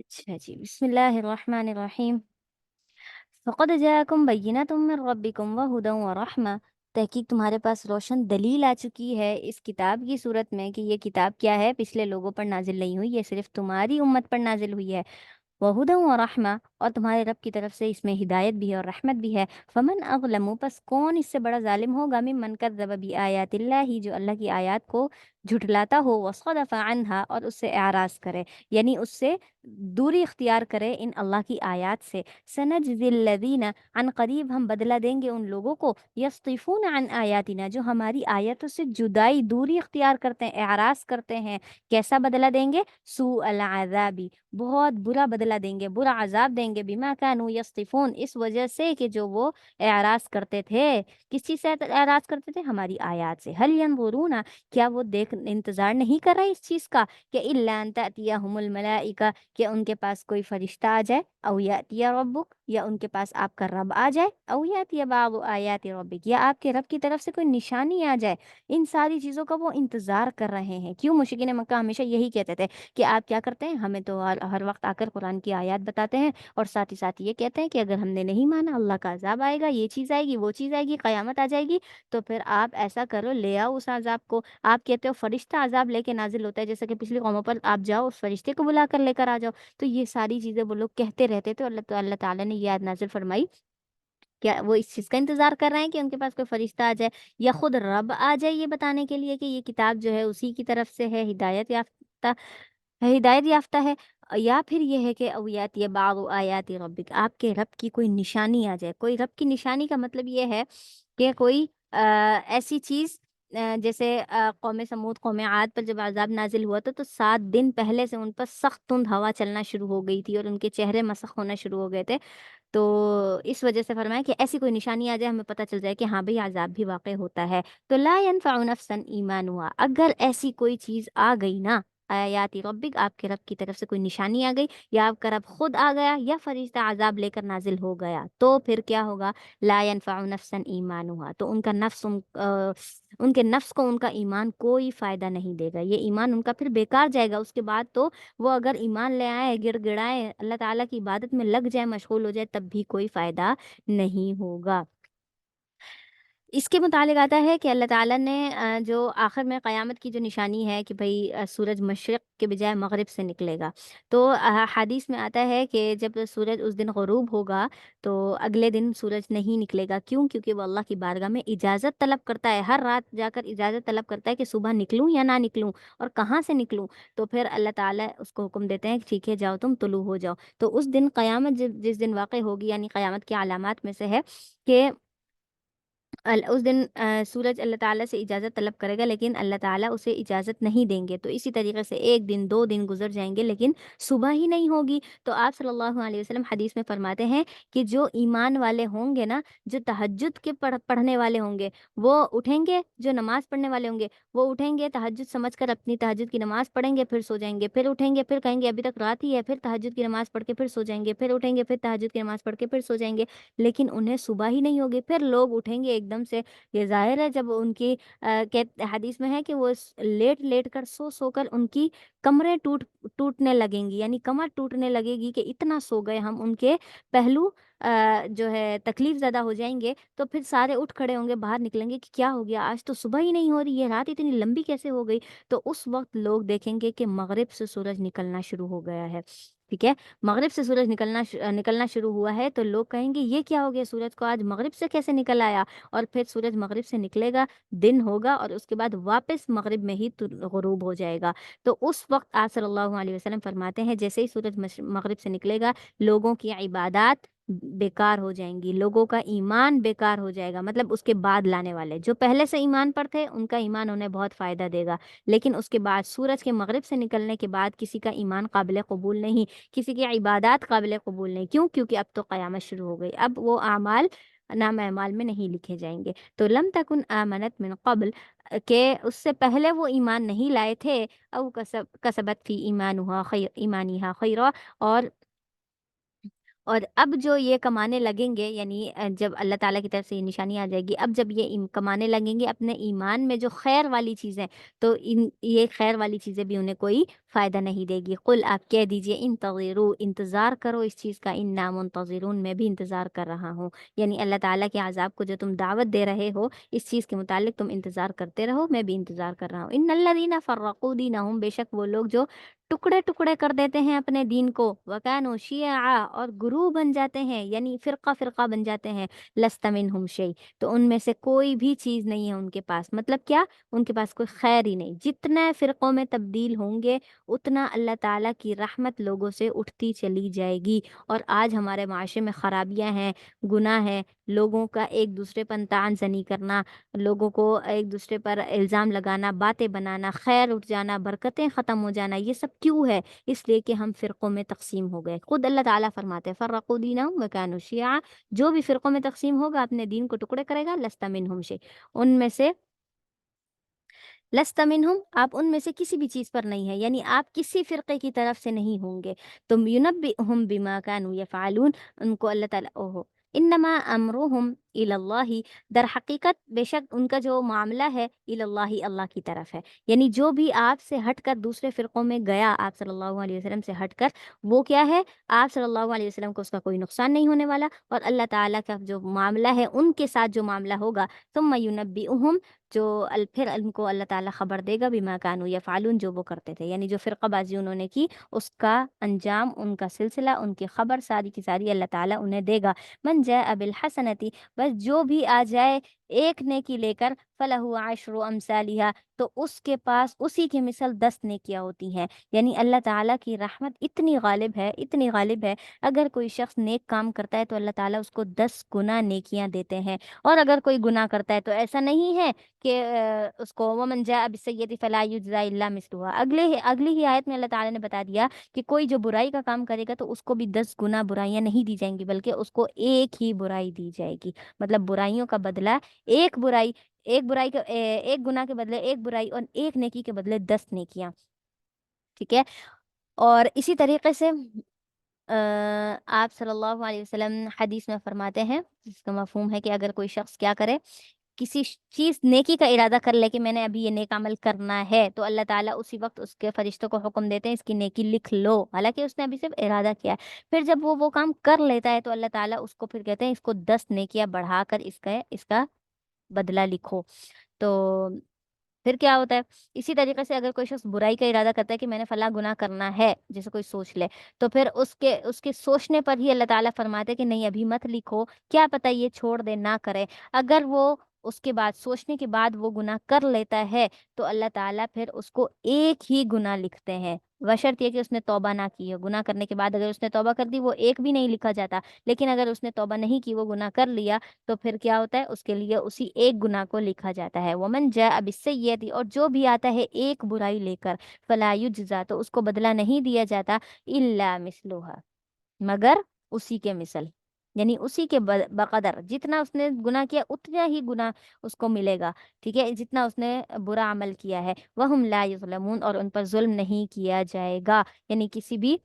اچھا جی، بسم اللہ الرحمن الرحیم۔ فقد جاءکم بینۃ من ربکم وہدی ورحمہ، تحقیق تمہارے پاس روشن دلیل آ چکی ہے اس کتاب کی صورت میں کہ یہ کتاب کیا ہے، پچھلے لوگوں پر نازل نہیں ہوئی، یہ صرف تمہاری امت پر نازل ہوئی ہے۔ وہدی و رحمہ، اور تمہارے رب کی طرف سے اس میں ہدایت بھی ہے اور رحمت بھی ہے۔ فمن اظلم، پس کون اس سے بڑا ظالم ہوگا، ممن کذب بآیات اللہ، جو اللہ کی آیات کو جھٹلاتا ہو، وصدف عنہا، اور اس سے اعراض کرے، یعنی اس سے دوری اختیار کرے ان اللہ کی آیات سے۔ سنجزی الذین، عن قریب ہم بدلہ دیں گے ان لوگوں کو، یصطفون عن آیاتنا، جو ہماری آیتوں سے جدائی دوری اختیار کرتے ہیں، اعراض کرتے ہیں۔ کیسا بدلہ دیں گے؟ سوء العذابی، بہت برا بدلہ دیں گے، برا عذاب دیں گے، بما کانوا یصطفون، اس وجہ سے کہ جو وہ اعراض کرتے تھے۔ کس چیز سے اعراض کرتے تھے؟ ہماری آیات سے۔ هل ينظرون، کیا وہ انتظار نہیں کر رہے اس چیز کا کہ الا ان تأتیہم الملائکہ، کہ ان کے پاس کوئی فرشتہ آ جائے، او یأتی ربک، یا ان کے پاس آپ کا رب آ جائے، او یأتی بعض آیات ربک، یا آپ کے رب کی طرف سے کوئی نشانی آ جائے۔ ان ساری چیزوں کا وہ انتظار کر رہے ہیں۔ کیوں؟ مشرکین مکہ ہمیشہ یہی کہتے تھے کہ آپ کیا کرتے ہیں، ہمیں تو ہر وقت آ کر قرآن کی آیات بتاتے ہیں، اور ساتھ ہی ساتھ یہ کہتے ہیں کہ اگر ہم نے نہیں مانا اللہ کا عذاب آئے گا، یہ چیز آئے گی، وہ چیز آئے گی، قیامت آ جائے گی، تو پھر آپ ایسا کرو، لے آؤ اس عذاب کو۔ آپ کہتے ہو فرشتہ عذاب لے کے نازل ہوتا ہے، جیسے کہ پچھلی قوموں پر آپ جاؤ اس فرشتے کو بلا کر لے کر آ جاؤ۔ تو یہ ساری چیزیں وہ لوگ کہتے رہتے تھے، اور اللہ تعالیٰ نے یہ آیت نازل فرمائی، کیا وہ اس چیز کا انتظار کر رہے ہیں کہ ان کے پاس کوئی فرشتہ آ جائے، یا خود رب آ جائے یہ بتانے کے لیے کہ یہ کتاب جو ہے اسی کی طرف سے ہے، ہدایت یافتہ ہے، یا پھر یہ ہے کہ اویات یا بعض آیات ربک، آپ کے رب کی کوئی نشانی آ جائے۔ کوئی رب کی نشانی کا مطلب یہ ہے کہ کوئی ایسی چیز، جیسے قوم سمود، قوم عاد پر جب عذاب نازل ہوا تھا تو 7 دن پہلے سے ان پر سخت تند ہوا چلنا شروع ہو گئی تھی، اور ان کے چہرے مسخ ہونا شروع ہو گئے تھے۔ تو اس وجہ سے فرمایا کہ ایسی کوئی نشانی آ جائے، ہمیں پتہ چل جائے کہ ہاں بھئی عذاب بھی واقع ہوتا ہے۔ تو لا ينفع نفسا ایمانها، اگر ایسی کوئی چیز آ گئی نا، آیات ربک، آپ کے رب کی طرف سے کوئی نشانی آ گئی، یا آپ کا رب خود آ گیا، یا فرشتہ عذاب لے کر نازل ہو گیا، تو پھر کیا ہوگا؟ لا ينفع نفسا ایمانها، تو ان کا نفس ان کے نفس کو ان کا ایمان کوئی فائدہ نہیں دے گا، یہ ایمان ان کا پھر بیکار جائے گا۔ اس کے بعد تو وہ اگر ایمان لے آئے، گڑ گڑائے، اللہ تعالیٰ کی عبادت میں لگ جائے، مشغول ہو جائے، تب بھی کوئی فائدہ نہیں ہوگا۔ اس کے متعلق آتا ہے کہ اللہ تعالیٰ نے جو آخر میں قیامت کی جو نشانی ہے کہ بھئی سورج مشرق کے بجائے مغرب سے نکلے گا، تو حدیث میں آتا ہے کہ جب سورج اس دن غروب ہوگا تو اگلے دن سورج نہیں نکلے گا۔ کیوں؟ کیونکہ وہ اللہ کی بارگاہ میں اجازت طلب کرتا ہے، ہر رات جا کر اجازت طلب کرتا ہے کہ صبح نکلوں یا نہ نکلوں، اور کہاں سے نکلوں۔ تو پھر اللہ تعالیٰ اس کو حکم دیتے ہیں کہ ٹھیک ہے جاؤ، تم طلوع ہو جاؤ۔ تو اس دن قیامت جس دن واقع ہوگی، یعنی قیامت کی علامات میں سے ہے کہ اس دن سورج اللہ تعالیٰ سے اجازت طلب کرے گا، لیکن اللہ تعالیٰ اسے اجازت نہیں دیں گے۔ تو اسی طریقے سے 1 دن 2 دن گزر جائیں گے، لیکن صبح ہی نہیں ہوگی۔ تو آپ صلی اللہ علیہ وسلم حدیث میں فرماتے ہیں کہ جو ایمان والے ہوں گے نا، جو تہجد کے پڑھنے والے ہوں گے، وہ اٹھیں گے، جو نماز پڑھنے والے ہوں گے وہ اٹھیں گے، تہجد سمجھ کر اپنی تہجد کی نماز پڑھیں گے، پھر سو جائیں گے، پھر اٹھیں گے، پھر کہیں گے ابھی تک رات ہی ہے، پھر تہجد کی نماز پڑھ کے پھر سو جائیں گے، پھر اٹھیں گے، پھر تہجد کی نماز پڑھ کے پھر سو جائیں گے، لیکن انہیں صبح ہی نہیں ہوگی۔ پھر لوگ اٹھیں گے ایک دم سے، یہ ظاہر ہے جب ان کی حدیث میں ہے کہ وہ لیٹ لیٹ کر سو سو کر ان کی کمریں ٹوٹنے لگیں گی، یعنی کمر ٹوٹنے لگے گی کہ اتنا سو گئے ہم، ان کے پہلو جو ہے تکلیف زدہ ہو جائیں گے۔ تو پھر سارے اٹھ کھڑے ہوں گے، باہر نکلیں گے کہ کیا ہو گیا، آج تو صبح ہی نہیں ہو رہی ہے، رات اتنی لمبی کیسے ہو گئی؟ تو اس وقت لوگ دیکھیں گے کہ مغرب سے سورج نکلنا شروع ہو گیا ہے، ٹھیک ہے، مغرب سے سورج نکلنا شروع ہوا ہے۔ تو لوگ کہیں گے یہ کیا ہو گیا، سورج کو آج مغرب سے کیسے نکل آیا؟ اور پھر سورج مغرب سے نکلے گا، دن ہوگا، اور اس کے بعد واپس مغرب میں ہی غروب ہو جائے گا۔ تو اس وقت آپ صلی اللہ علیہ وسلم فرماتے ہیں جیسے ہی سورج مغرب سے نکلے گا، لوگوں کی عبادات بیکار ہو جائیں گی، لوگوں کا ایمان بیکار ہو جائے گا، مطلب اس کے بعد لانے والے جو پہلے سے ایمان پر تھے ان کا ایمان انہیں بہت فائدہ دے گا، لیکن اس کے بعد سورج کے مغرب سے نکلنے کے بعد کسی کا ایمان قابل قبول نہیں، کسی کی عبادات قابل قبول نہیں۔ کیوں؟ کیونکہ اب تو قیامت شروع ہو گئی، اب وہ اعمال نام اعمال میں نہیں لکھے جائیں گے۔ تو لم تکن آمنت من قبل، کہ اس سے پہلے وہ ایمان نہیں لائے تھے، کسبت فی ایمانها خیر، ایمانها خیرا، اور اور اب جو یہ کمانے لگیں گے، یعنی جب اللہ تعالیٰ کی طرف سے یہ نشانی آ جائے گی، اب جب یہ کمانے لگیں گے اپنے ایمان میں جو خیر والی چیزیں، تو یہ خیر والی چیزیں بھی انہیں کوئی فائدہ نہیں دے گی۔ قل، آپ کہہ دیجئے، انتظروا، انتظار کرو اس چیز کا، انا منتظرون، میں بھی انتظار کر رہا ہوں۔ یعنی اللہ تعالیٰ کے عذاب کو جو تم دعوت دے رہے ہو، اس چیز کے متعلق تم انتظار کرتے رہو، میں بھی انتظار کر رہا ہوں۔ ان الذین فرقوا دینہم، بے شک وہ لوگ جو ٹکڑے ٹکڑے کر دیتے ہیں اپنے دین کو، وکانوا شیعا، اور گروہ بن جاتے ہیں، یعنی فرقہ فرقہ بن جاتے ہیں، لست منہم شیء، تو ان میں سے کوئی بھی چیز نہیں ہے ان کے پاس، مطلب کیا، ان کے پاس کوئی خیر ہی نہیں۔ جتنے فرقوں میں تبدیل ہوں گے اتنا اللہ تعالیٰ کی رحمت لوگوں سے اٹھتی چلی جائے گی۔ اور آج ہمارے معاشرے میں خرابیاں ہیں، گناہ ہے، لوگوں کا ایک دوسرے پر طعن زنی کرنا، لوگوں کو ایک دوسرے پر الزام لگانا، باتیں بنانا، خیر اٹھ جانا، برکتیں ختم ہو جانا، یہ سب کیوں ہے؟ اس لیے کہ ہم فرقوں میں تقسیم ہو گئے۔ خود اللہ تعالیٰ فرماتے ہیں فرقوا دینہم وکانوا شیعا، جو بھی فرقوں میں تقسیم ہوگا، اپنے دین کو ٹکڑے کرے گا، لست منہم شیء، ان میں سے، لست منہم، آپ ان میں سے کسی بھی چیز پر نہیں ہے، یعنی آپ کسی فرقے کی طرف سے نہیں ہوں گے۔ تم ینبئہم بما کانوا یفعلون، ان کو اللہ تعالیٰ، اوہو، انما امرہم الی اللہ، در حقیقت بے شک ان کا جو معاملہ ہے الی اللہ، اللہ کی طرف ہے، یعنی جو بھی آپ سے ہٹ کر دوسرے فرقوں میں گیا، آپ صلی اللہ علیہ وسلم سے ہٹ کر، وہ کیا ہے، آپ صلی اللہ علیہ وسلم کو اس کا کوئی نقصان نہیں ہونے والا، اور اللہ تعالیٰ کا جو معاملہ ہے ان کے ساتھ جو معاملہ ہوگا، ثم ینبئہم، جو پھر ان کو اللہ تعالیٰ خبر دے گا بما کانوا یفعلون، جو وہ کرتے تھے، یعنی جو فرقہ بازی انہوں نے کی، اس کا انجام، ان کا سلسلہ، ان کی خبر ساری کی ساری اللہ تعالیٰ انہیں دے گا۔ من جاء بالحسنتی، بس جو بھی آ جائے ایک نیکی لے کر، فلہ عشر امثالها، تو اس کے پاس اسی کی مثل 10 نیکیاں ہوتی ہیں۔ یعنی اللہ تعالیٰ کی رحمت اتنی غالب ہے، اتنی غالب ہے، اگر کوئی شخص نیک کام کرتا ہے تو اللہ تعالیٰ اس کو 10 گنا نیکیاں دیتے ہیں، اور اگر کوئی گناہ کرتا ہے تو ایسا نہیں ہے کہ اس کو ومن جاء بالسیئۃ فلا یجزی الا مثلها، اگلی ہی آیت میں اللہ تعالیٰ نے بتا دیا کہ کوئی جو برائی کا کام کرے گا تو اس کو بھی 10 گنا برائیاں نہیں دی جائیں گی، بلکہ اس کو ایک ہی برائی دی جائے گی، مطلب برائیوں کا بدلہ، ایک برائی کا ایک گناہ کے بدلے ایک برائی، اور ایک نیکی کے بدلے 10 نیکیاں، ٹھیک ہے۔ اور اسی طریقے سے آپ صلی اللہ علیہ وسلم حدیث میں فرماتے ہیں، جس کا مفہوم ہے کہ اگر کوئی شخص کیا کرے، کسی چیز نیکی کا ارادہ کر لے کہ میں نے ابھی یہ نیک عمل کرنا ہے، تو اللہ تعالیٰ اسی وقت اس کے فرشتوں کو حکم دیتے ہیں اس کی نیکی لکھ لو، حالانکہ اس نے ابھی صرف ارادہ کیا ہے۔ پھر جب وہ کام کر لیتا ہے تو اللہ تعالیٰ اس کو پھر کہتے ہیں اس کو 10 نیکیاں بڑھا کر اس کا بدلہ لکھو۔ تو پھر کیا ہوتا ہے، اسی طریقے سے اگر کوئی شخص برائی کا ارادہ کرتا ہے کہ میں نے فلاں گناہ کرنا ہے، جیسے کوئی سوچ لے، تو پھر اس کے سوچنے پر ہی اللہ تعالیٰ فرماتے کہ نہیں ابھی مت لکھو، کیا پتہ یہ چھوڑ دے، نہ کرے۔ اگر وہ اس کے بعد سوچنے کے بعد وہ گناہ کر لیتا ہے تو اللہ تعالیٰ پھر اس کو ایک ہی گناہ لکھتے ہیں، بشرط یہ کہ اس نے توبہ نہ کی ہو۔ گناہ کرنے کے بعد اگر اس نے توبہ کر دی وہ ایک بھی نہیں لکھا جاتا، لیکن اگر اس نے توبہ نہیں کی، وہ گناہ کر لیا، تو پھر کیا ہوتا ہے، اس کے لیے اسی ایک گناہ کو لکھا جاتا ہے۔ ومن جاء بالسیئۃ، اور جو بھی آتا ہے ایک برائی لے کر، فلا یجزا، تو اس کو بدلہ نہیں دیا جاتا، الا مثلها، مگر اسی کے مثل، یعنی اسی کے بقدر، جتنا اس نے گناہ کیا اتنا ہی گناہ اس کو ملے گا، ٹھیک ہے، جتنا اس نے برا عمل کیا ہے۔ وہم لا یظلمون، اور ان پر ظلم نہیں کیا جائے گا، یعنی کسی بھی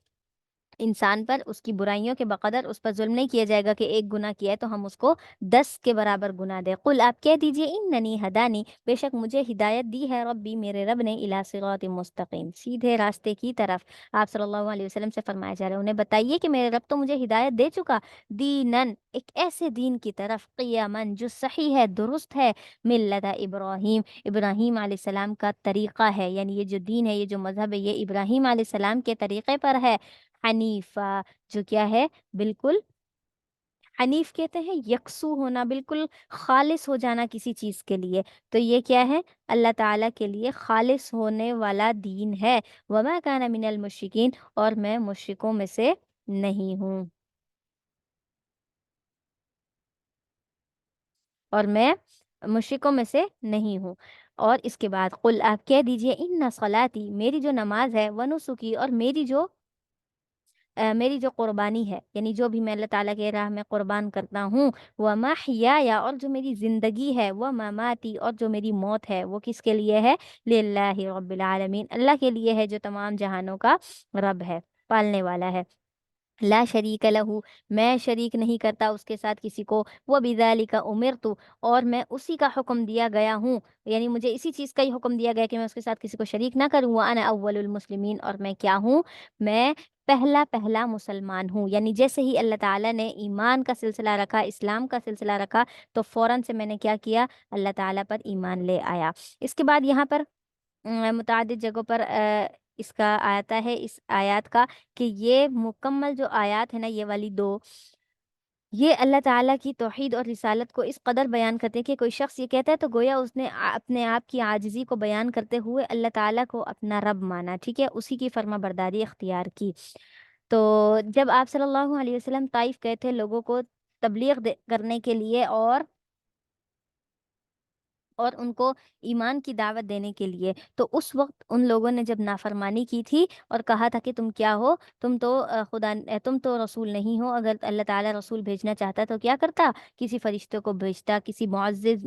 انسان پر اس کی برائیوں کے بقدر اس پر ظلم نہیں کیا جائے گا کہ ایک گناہ کیا ہے تو ہم اس کو 10 کے برابر گناہ دیں۔ قل، آپ کہہ دیجئے، اننی ہدانی، بے شک مجھے ہدایت دی ہے، ربی، میرے رب نے، الی صراط مستقیم، سیدھے راستے کی طرف۔ آپ صلی اللہ علیہ وسلم سے فرمایا جا رہا ہے، انہیں بتائیے کہ میرے رب تو مجھے ہدایت دے چکا، دینن، ایک ایسے دین کی طرف، قیامن، جو صحیح ہے، درست ہے، ملت ابراہیم، ابراہیم علیہ السلام کا طریقہ ہے، یعنی یہ جو دین ہے، یہ جو مذہب ہے، یہ ابراہیم علیہ السلام کے طریقے پر ہے، حنیفہ، جو کیا ہے، بالکل، حنیف کہتے ہیں یکسو ہونا، بالکل خالص ہو جانا کسی چیز کے لیے، تو یہ کیا ہے، اللہ تعالیٰ کے لیے خالص ہونے والا دین ہے۔ وما کان من المشرکین، اور میں مشرکوں میں سے نہیں ہوں، اور میں مشرکوں میں سے نہیں ہوں۔ اور اس کے بعد قل، آپ کہہ دیجئے، ان صلاتی، میری جو نماز ہے، ونسکی، اور میری جو قربانی ہے، یعنی جو بھی میں اللہ تعالیٰ کے راہ میں قربان کرتا ہوں، وہ محیا، اور جو میری زندگی ہے، وہ مماتی، اور جو میری موت ہے، وہ کس کے لیے ہے، للہ رب العالمین، اللہ کے لیے ہے جو تمام جہانوں کا رب ہے، پالنے والا ہے۔ لا شریک لہو، میں شریک نہیں کرتا اس کے ساتھ کسی کو، وہ بذالک امرت، اور میں اسی کا حکم دیا گیا ہوں، یعنی مجھے اسی چیز کا ہی حکم دیا گیا کہ میں اس کے ساتھ کسی کو شریک نہ کروں، وانا اول المسلمین، اور میں کیا ہوں، میں پہلا پہلا مسلمان ہوں، یعنی جیسے ہی اللہ تعالیٰ نے ایمان کا سلسلہ رکھا، اسلام کا سلسلہ رکھا، تو فوراً سے میں نے کیا کیا، اللہ تعالیٰ پر ایمان لے آیا۔ اس کے بعد یہاں پر متعدد جگہوں پر اس کا آتا ہے، اس آیات کا، کہ یہ مکمل جو آیات ہے نا، یہ والی دو، یہ اللہ تعالیٰ کی توحید اور رسالت کو اس قدر بیان کرتے ہیں کہ کوئی شخص یہ کہتا ہے تو گویا اس نے اپنے آپ کی عاجزی کو بیان کرتے ہوئے اللہ تعالیٰ کو اپنا رب مانا، ٹھیک ہے، اسی کی فرما برداری اختیار کی۔ تو جب آپ صلی اللہ علیہ وسلم طائف گئے تھے لوگوں کو تبلیغ کرنے کے لیے، اور ان کو ایمان کی دعوت دینے کے لیے، تو اس وقت ان لوگوں نے جب نافرمانی کی تھی اور کہا تھا کہ تم کیا ہو، تم تو تم تو رسول نہیں ہو، اگر اللہ تعالیٰ رسول بھیجنا چاہتا تو کیا کرتا، کسی فرشتے کو بھیجتا، کسی معزز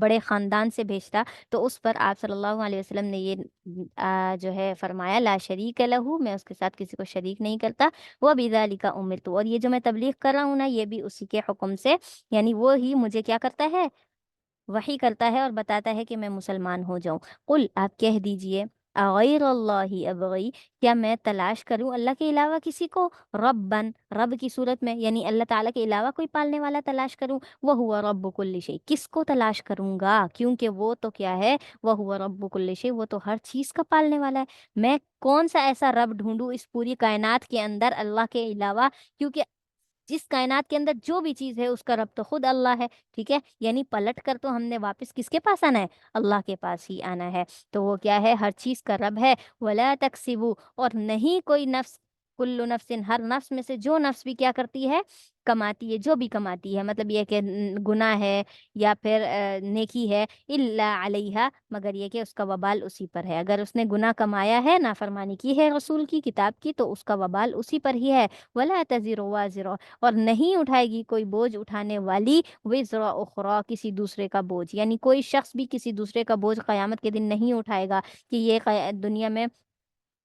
بڑے خاندان سے بھیجتا۔ تو اس پر آپ صلی اللہ علیہ وسلم نے یہ جو ہے فرمایا، لا شریک لہو، میں اس کے ساتھ کسی کو شریک نہیں کرتا، وہ بذالک امرت، اور یہ جو میں تبلیغ کر رہا ہوں نا، یہ بھی اسی کے حکم سے، یعنی وہ ہی مجھے کیا کرتا ہے، وحی کرتا ہے اور بتاتا ہے کہ میں مسلمان ہو جاؤں۔ قل، آپ کہہ دیجئے، اغیر اللہ ابغی، کیا میں تلاش کروں اللہ کے علاوہ کسی کو، ربن، رب کی صورت میں، یعنی اللہ تعالیٰ کے علاوہ کوئی پالنے والا تلاش کروں، وہ رب کل شیء، کس کو تلاش کروں گا، کیونکہ وہ تو کیا ہے، وہ رب کل شیء، وہ تو ہر چیز کا پالنے والا ہے، میں کون سا ایسا رب ڈھونڈوں اس پوری کائنات کے اندر اللہ کے علاوہ، کیونکہ جس کائنات کے اندر جو بھی چیز ہے اس کا رب تو خود اللہ ہے، ٹھیک ہے، یعنی پلٹ کر تو ہم نے واپس کس کے پاس آنا ہے، اللہ کے پاس ہی آنا ہے، تو وہ کیا ہے، ہر چیز کا رب ہے۔ ولا تکسبو، اور نہیں کوئی نفس، کل نفس، ہر نفس میں سے جو نفس بھی کیا کرتی ہے، کماتی ہے، جو بھی کماتی ہے، مطلب یہ کہ گناہ ہے یا پھر نیکی ہے، الا علیہا، مگر یہ کہ اس کا وبال اسی پر ہے، اگر اس نے گناہ کمایا ہے، نافرمانی کی ہے رسول کی کتاب کی، تو اس کا وبال اسی پر ہی ہے۔ ولا تزر وازر، اور نہیں اٹھائے گی کوئی بوجھ اٹھانے والی، وزر اخرى، کسی دوسرے کا بوجھ، یعنی کوئی شخص بھی کسی دوسرے کا بوجھ قیامت کے دن نہیں اٹھائے گا، کہ یہ دنیا میں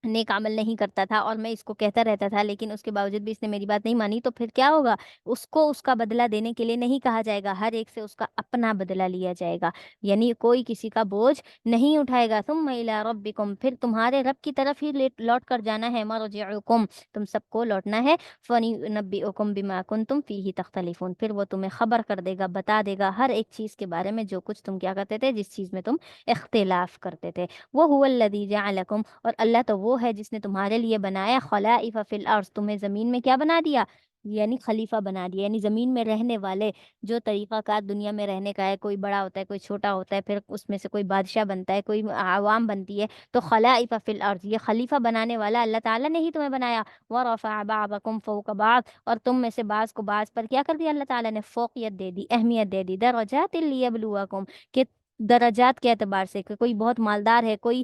نیک عمل نہیں کرتا تھا اور میں اس کو کہتا رہتا تھا، لیکن اس کے باوجود بھی اس نے میری بات نہیں مانی، تو پھر کیا ہوگا، اس کو اس کا بدلہ دینے کے لیے نہیں کہا جائے گا، ہر ایک سے اس کا اپنا بدلہ لیا جائے گا، یعنی کوئی کسی کا بوجھ نہیں اٹھائے گا۔ ثم الی ربکم، پھر تمہارے رب کی طرف ہی لوٹ کر جانا ہے، مرجعکم، تم سب کو لوٹنا ہے، فنبئکم بما کنتم فیہ تختلفون، پھر وہ تمہیں خبر کر دے گا، بتا دے گا ہر ایک چیز کے بارے میں، جو کچھ تم کیا کرتے تھے، جس چیز میں تم اختلاف کرتے تھے۔ وہ الذی جعلکم، اور اللہ تو وہ ہے جس نے تمہارے لیے بنایا، خلائف فی الارض، تمہیں زمین میں کیا بنا دیا، یعنی خلیفہ بنا دیا، یعنی زمین میں رہنے والے، جو طریقہ کار دنیا میں رہنے کا ہے، کوئی بڑا ہوتا ہے، کوئی چھوٹا ہوتا ہے، پھر اس میں سے کوئی بادشاہ بنتا ہے، کوئی عوام بنتی ہے، تو خلائف فی الارض، یہ خلیفہ بنانے والا اللہ تعالیٰ نے ہی تمہیں بنایا۔ ورفع بعضکم فوق بعض، اور تم میں سے بعض کو بعض پر کیا کر دیا، اللہ تعالیٰ نے فوقیت دے دی، اہمیت دے دی، درجات لیبلوکم، کہ درجات کے اعتبار سے، کہ کوئی بہت مالدار ہے، کوئی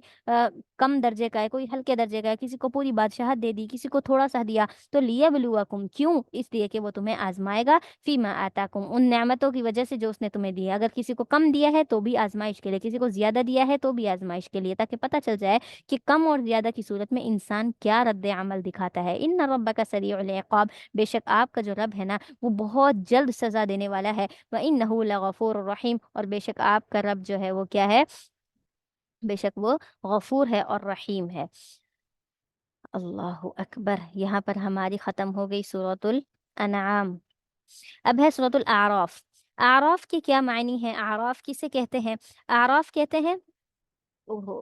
کم درجے کا ہے، کوئی ہلکے درجے کا ہے، کسی کو پوری بادشاہت دے دی، کسی کو تھوڑا سا دیا، تو لیبلوکم، کیوں، اس لیے کہ وہ تمہیں آزمائے گا، فیما آتاکم، ان نعمتوں کی وجہ سے جو اس نے تمہیں دی ہے، اگر کسی کو کم دیا ہے تو بھی آزمائش کے لیے، کسی کو زیادہ دیا ہے تو بھی آزمائش کے لیے، تاکہ پتہ چل جائے کہ کم اور زیادہ کی صورت میں انسان کیا رد عمل دکھاتا ہے۔ ان ربک سریع العقاب، بے شک آپ کا جو رب ہے نا، وہ بہت جلد سزا دینے والا ہے، وانہ لغفور الرحیم، اور بے شک آپ کا رب جو ہے وہ کیا ہے، بے شک وہ غفور ہے اور رحیم ہے۔ اللہ اکبر، یہاں پر ہماری ختم ہو گئی سورۃ الانعام۔ اب ہے سورۃ الاعراف۔ اعراف کے کیا معنی ہیں، اعراف کسے کہتے ہیں، اعراف کہتے ہیں اوہو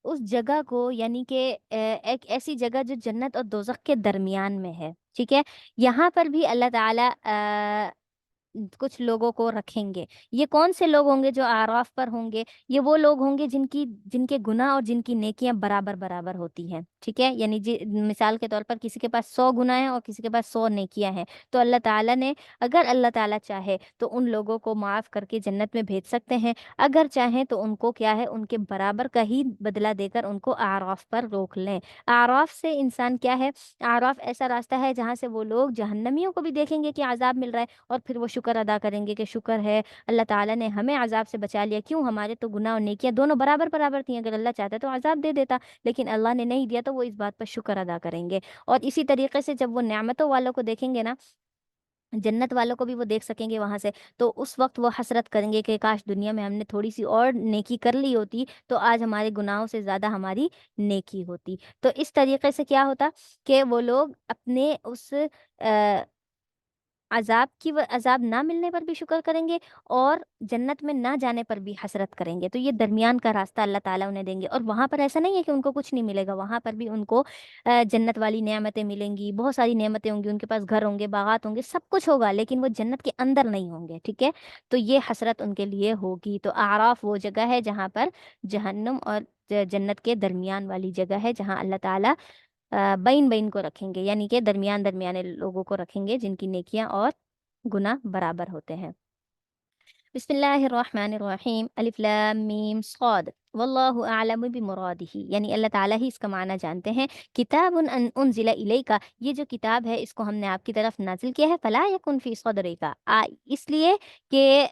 اس جگہ کو، یعنی کہ ایک ایسی جگہ جو جنت اور دوزخ کے درمیان میں ہے، ٹھیک ہے، یہاں پر بھی اللہ تعالیٰ کچھ لوگوں کو رکھیں گے۔ یہ کون سے لوگ ہوں گے جو اعراف پر ہوں گے، یہ وہ لوگ ہوں گے جن کے گناہ اور جن کی نیکیاں برابر برابر ہوتی ہیں، ٹھیک ہے، یعنی مثال کے طور پر کسی کے پاس 100 گناہ ہیں اور کسی کے پاس 100 نیکیاں ہیں، تو اللہ تعالیٰ نے، اگر اللہ تعالیٰ چاہے تو ان لوگوں کو معاف کر کے جنت میں بھیج سکتے ہیں، اگر چاہیں تو ان کو کیا ہے، ان کے برابر کا ہی بدلہ دے کر ان کو اعراف پر روک لیں۔ اعراف سے انسان کیا ہے، اعراف ایسا راستہ ہے جہاں سے وہ لوگ جہنمیوں کو بھی دیکھیں گے کہ عذاب مل رہا ہے، اور پھر وہ شکر شکر ادا کریں گے کہ شکر ہے اللہ تعالیٰ نے ہمیں عذاب سے بچا لیا، کیوں ہمارے تو گناہ اور نیکیاں دونوں برابر برابر تھیں، اگر اللہ چاہتا تو عذاب دے دیتا، لیکن اللہ نے نہیں دیا، تو وہ اس بات پر شکر ادا کریں گے۔ اور اسی طریقے سے جب وہ نعمتوں والوں کو دیکھیں گے نا، جنت والوں کو بھی وہ دیکھ سکیں گے وہاں سے، تو اس وقت وہ حسرت کریں گے کہ کاش دنیا میں ہم نے تھوڑی سی اور نیکی کر لی ہوتی، تو آج ہمارے گناہوں سے زیادہ ہماری نیکی ہوتی۔ تو اس طریقے سے کیا ہوتا کہ وہ لوگ اپنے اس عذاب نہ ملنے پر بھی شکر کریں گے، اور جنت میں نہ جانے پر بھی حسرت کریں گے، تو یہ درمیان کا راستہ اللہ تعالیٰ انہیں دیں گے۔ اور وہاں پر ایسا نہیں ہے کہ ان کو کچھ نہیں ملے گا، وہاں پر بھی ان کو جنت والی نعمتیں ملیں گی، بہت ساری نعمتیں ہوں گی، ان کے پاس گھر ہوں گے، باغات ہوں گے، سب کچھ ہوگا، لیکن وہ جنت کے اندر نہیں ہوں گے، ٹھیک ہے؟ تو یہ حسرت ان کے لیے ہوگی۔ تو اعراف وہ جگہ ہے جہاں پر جہنم اور جنت کے درمیان والی جگہ ہے، جہاں اللہ تعالیٰ بین بین کو رکھیں گے، یعنی کہ درمیان درمیانے لوگوں کو رکھیں گے جن کی نیکیاں اور گناہ برابر ہوتے ہیں۔ بسم اللہ الرحمن الرحیم، الف لام میم صاد، واللہ اعلم بمرادہ، یعنی اللہ تعالیٰ ہی اس کا معنی جانتے ہیں۔ کتاب انزل الیک، یہ جو کتاب ہے اس کو ہم نے آپ کی طرف نازل کیا ہے، فلا یکن فی صدرک، اس لیے کہ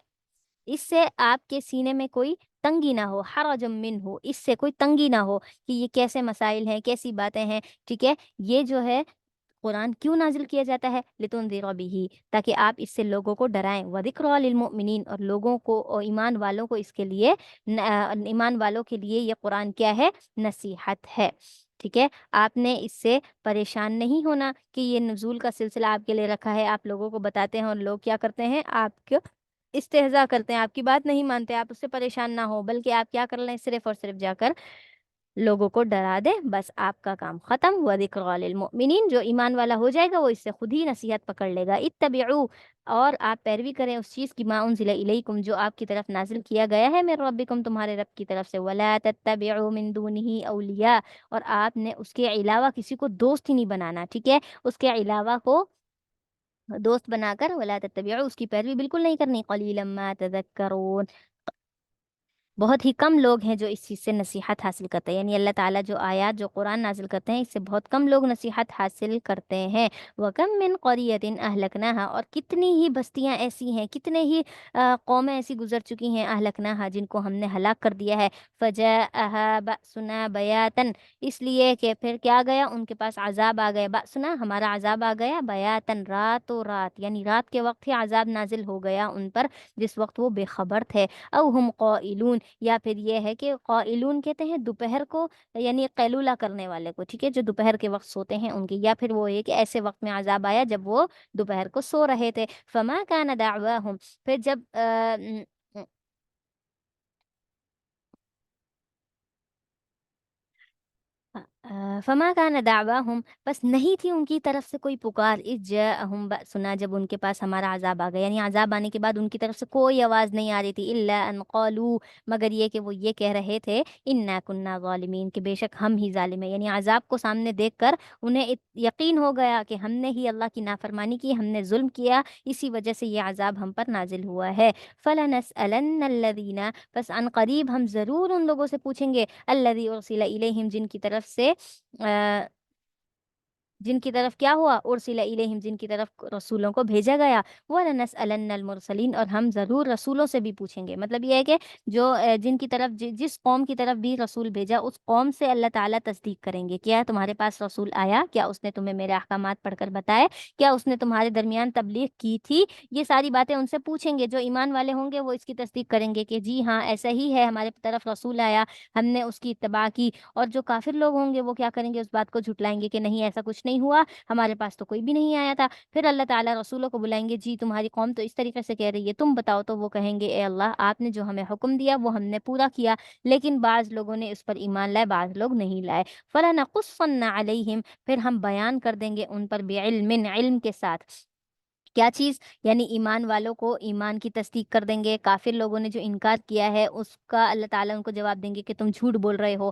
اس سے آپ کے سینے میں کوئی تنگی نہ ہو، حرج منہ، اس سے کوئی تنگی نہ ہو کہ یہ کیسے مسائل ہیں، کیسی باتیں ہیں، ٹھیک ہے؟ یہ جو ہے قرآن کیوں نازل کیا جاتا ہے؟ لتنذر بہ، تاکہ آپ اس سے لوگوں کو ڈرائیں، وذکریٰ للمؤمنین، اور لوگوں کو اور ایمان والوں کو اس کے لیے ایمان والوں کے لیے یہ قرآن کیا ہے؟ نصیحت ہے، ٹھیک ہے؟ آپ نے اس سے پریشان نہیں ہونا کہ یہ نزول کا سلسلہ آپ کے لیے رکھا ہے، آپ لوگوں کو بتاتے ہیں اور لوگ کیا کرتے ہیں؟ آپ کو استہزاء کرتے ہیں، آپ کی بات نہیں مانتے، آپ اس سے پریشان نہ ہو، بلکہ آپ کیا کر لیں؟ صرف اور صرف جا کر لوگوں کو ڈرا دے، بس آپ کا کام ختم ہوا۔ ذکر للمؤمنین، جو ایمان والا ہو جائے گا وہ اس سے خود ہی نصیحت پکڑ لے گا۔ اتبعوا، اور آپ پیروی کریں اس چیز کی، ما انزل الیکم، جو آپ کی طرف نازل کیا گیا ہے، من ربکم، تمہارے رب کی طرف سے، ولا تتبعوا من دونہ اولیاء، اور آپ نے اس کے علاوہ کسی کو دوست ہی نہیں بنانا، ٹھیک ہے؟ اس کے علاوہ کو دوست بنا کر، ولا تتبعوا، اس کی پیروی بالکل نہیں کرنی، قلیلا ما تذکرون، بہت ہی کم لوگ ہیں جو اس چیز سے نصیحت حاصل کرتے ہیں، یعنی اللہ تعالیٰ جو آیات، جو قرآن نازل کرتے ہیں، اس سے بہت کم لوگ نصیحت حاصل کرتے ہیں۔ وَكَم مِّن قَرْيَةٍ أَهْلَكْنَاهَا، اور کتنی ہی بستیاں ایسی ہیں، کتنے ہی قومیں ایسی گزر چکی ہیں، أَهْلَكْنَاهَا، جن کو ہم نے ہلاک کر دیا ہے، فَجَاءَهَا بَأْسُنَا بَيَاتًا، اس لیے کہ پھر کیا گیا، ان کے پاس عذاب آ گیا، بأسنا، ہمارا عذاب آ گیا، بیاتن، رات و رات، یعنی رات کے وقت ہی عذاب نازل ہو گیا ان پر، جس وقت وہ بے خبر تھے، او ہم قائلون، یا پھر یہ ہے کہ قائلون کہتے ہیں دوپہر کو، یعنی قیلولہ کرنے والے کو، ٹھیک ہے؟ جو دوپہر کے وقت سوتے ہیں ان کی، یا پھر وہ یہ کہ ایسے وقت میں عذاب آیا جب وہ دوپہر کو سو رہے تھے، فما کان دعواہم، پھر جب فما کان دعواہم، بس نہیں تھی ان کی طرف سے کوئی پکار، اذ جاءہم بأسنا، جب ان کے پاس ہمارا عذاب آ گیا، یعنی عذاب آنے کے بعد ان کی طرف سے کوئی آواز نہیں آ رہی تھی، الا ان قالوا، مگر یہ کہ وہ یہ کہہ رہے تھے، انا کننا ظالمین، کہ بے شک ہم ہی ظالم ہیں، یعنی عذاب کو سامنے دیکھ کر انہیں یقین ہو گیا کہ ہم نے ہی اللہ کی نافرمانی کی، ہم نے ظلم کیا، اسی وجہ سے یہ عذاب ہم پر نازل ہوا ہے۔ فلنسألن الذین، بس ان قریب ہم ضرور ان لوگوں سے پوچھیں گے، الذی ارسل الیہم، جن کی طرف سے جن کی طرف کیا ہوا، ارسل الیہم، جن کی طرف رسولوں کو بھیجا گیا، وَلَنَسْأَلَنَّ الْمُرْسَلِينَ، اور ہم ضرور رسولوں سے بھی پوچھیں گے، مطلب یہ ہے کہ جو جن کی طرف جس قوم کی طرف بھی رسول بھیجا، اس قوم سے اللہ تعالیٰ تصدیق کریں گے، کیا تمہارے پاس رسول آیا، کیا اس نے تمہیں میرے احکامات پڑھ کر بتائے، کیا اس نے تمہارے درمیان تبلیغ کی تھی، یہ ساری باتیں ان سے پوچھیں گے۔ جو ایمان والے ہوں گے وہ اس کی تصدیق کریں گے کہ جی ہاں ایسا ہی ہے، ہمارے طرف رسول آیا، ہم نے اس کی اتباع کی، اور جو کافر لوگ ہوں گے وہ کیا کریں گے، اس بات کو جھٹلائیں گے کہ نہیں ایسا کچھ نہیں ہوا، ہمارے پاس تو کوئی بھی نہیں آیا تھا۔ پھر اللہ تعالیٰ رسولوں کو بلائیں گے، جی تمہاری قوم تو اس طریقے سے کہہ رہی ہے، تم بتاؤ، تو وہ کہیں گے اے اللہ آپ نے جو ہمیں حکم دیا وہ ہم نے پورا کیا، لیکن بعض لوگوں نے اس پر ایمان لائے، بعض لوگ نہیں لائے۔ فَلَنَقُصَّنَّ عَلَيْهِمْ، پھر ہم بیان کر دیں گے ان پر، بعلم، علم کے ساتھ، کیا چیز، یعنی ایمان والوں کو ایمان کی تصدیق کر دیں گے، کافر لوگوں نے جو انکار کیا ہے اس کا اللہ تعالیٰ ان کو جواب دیں گے کہ تم جھوٹ بول رہے ہو،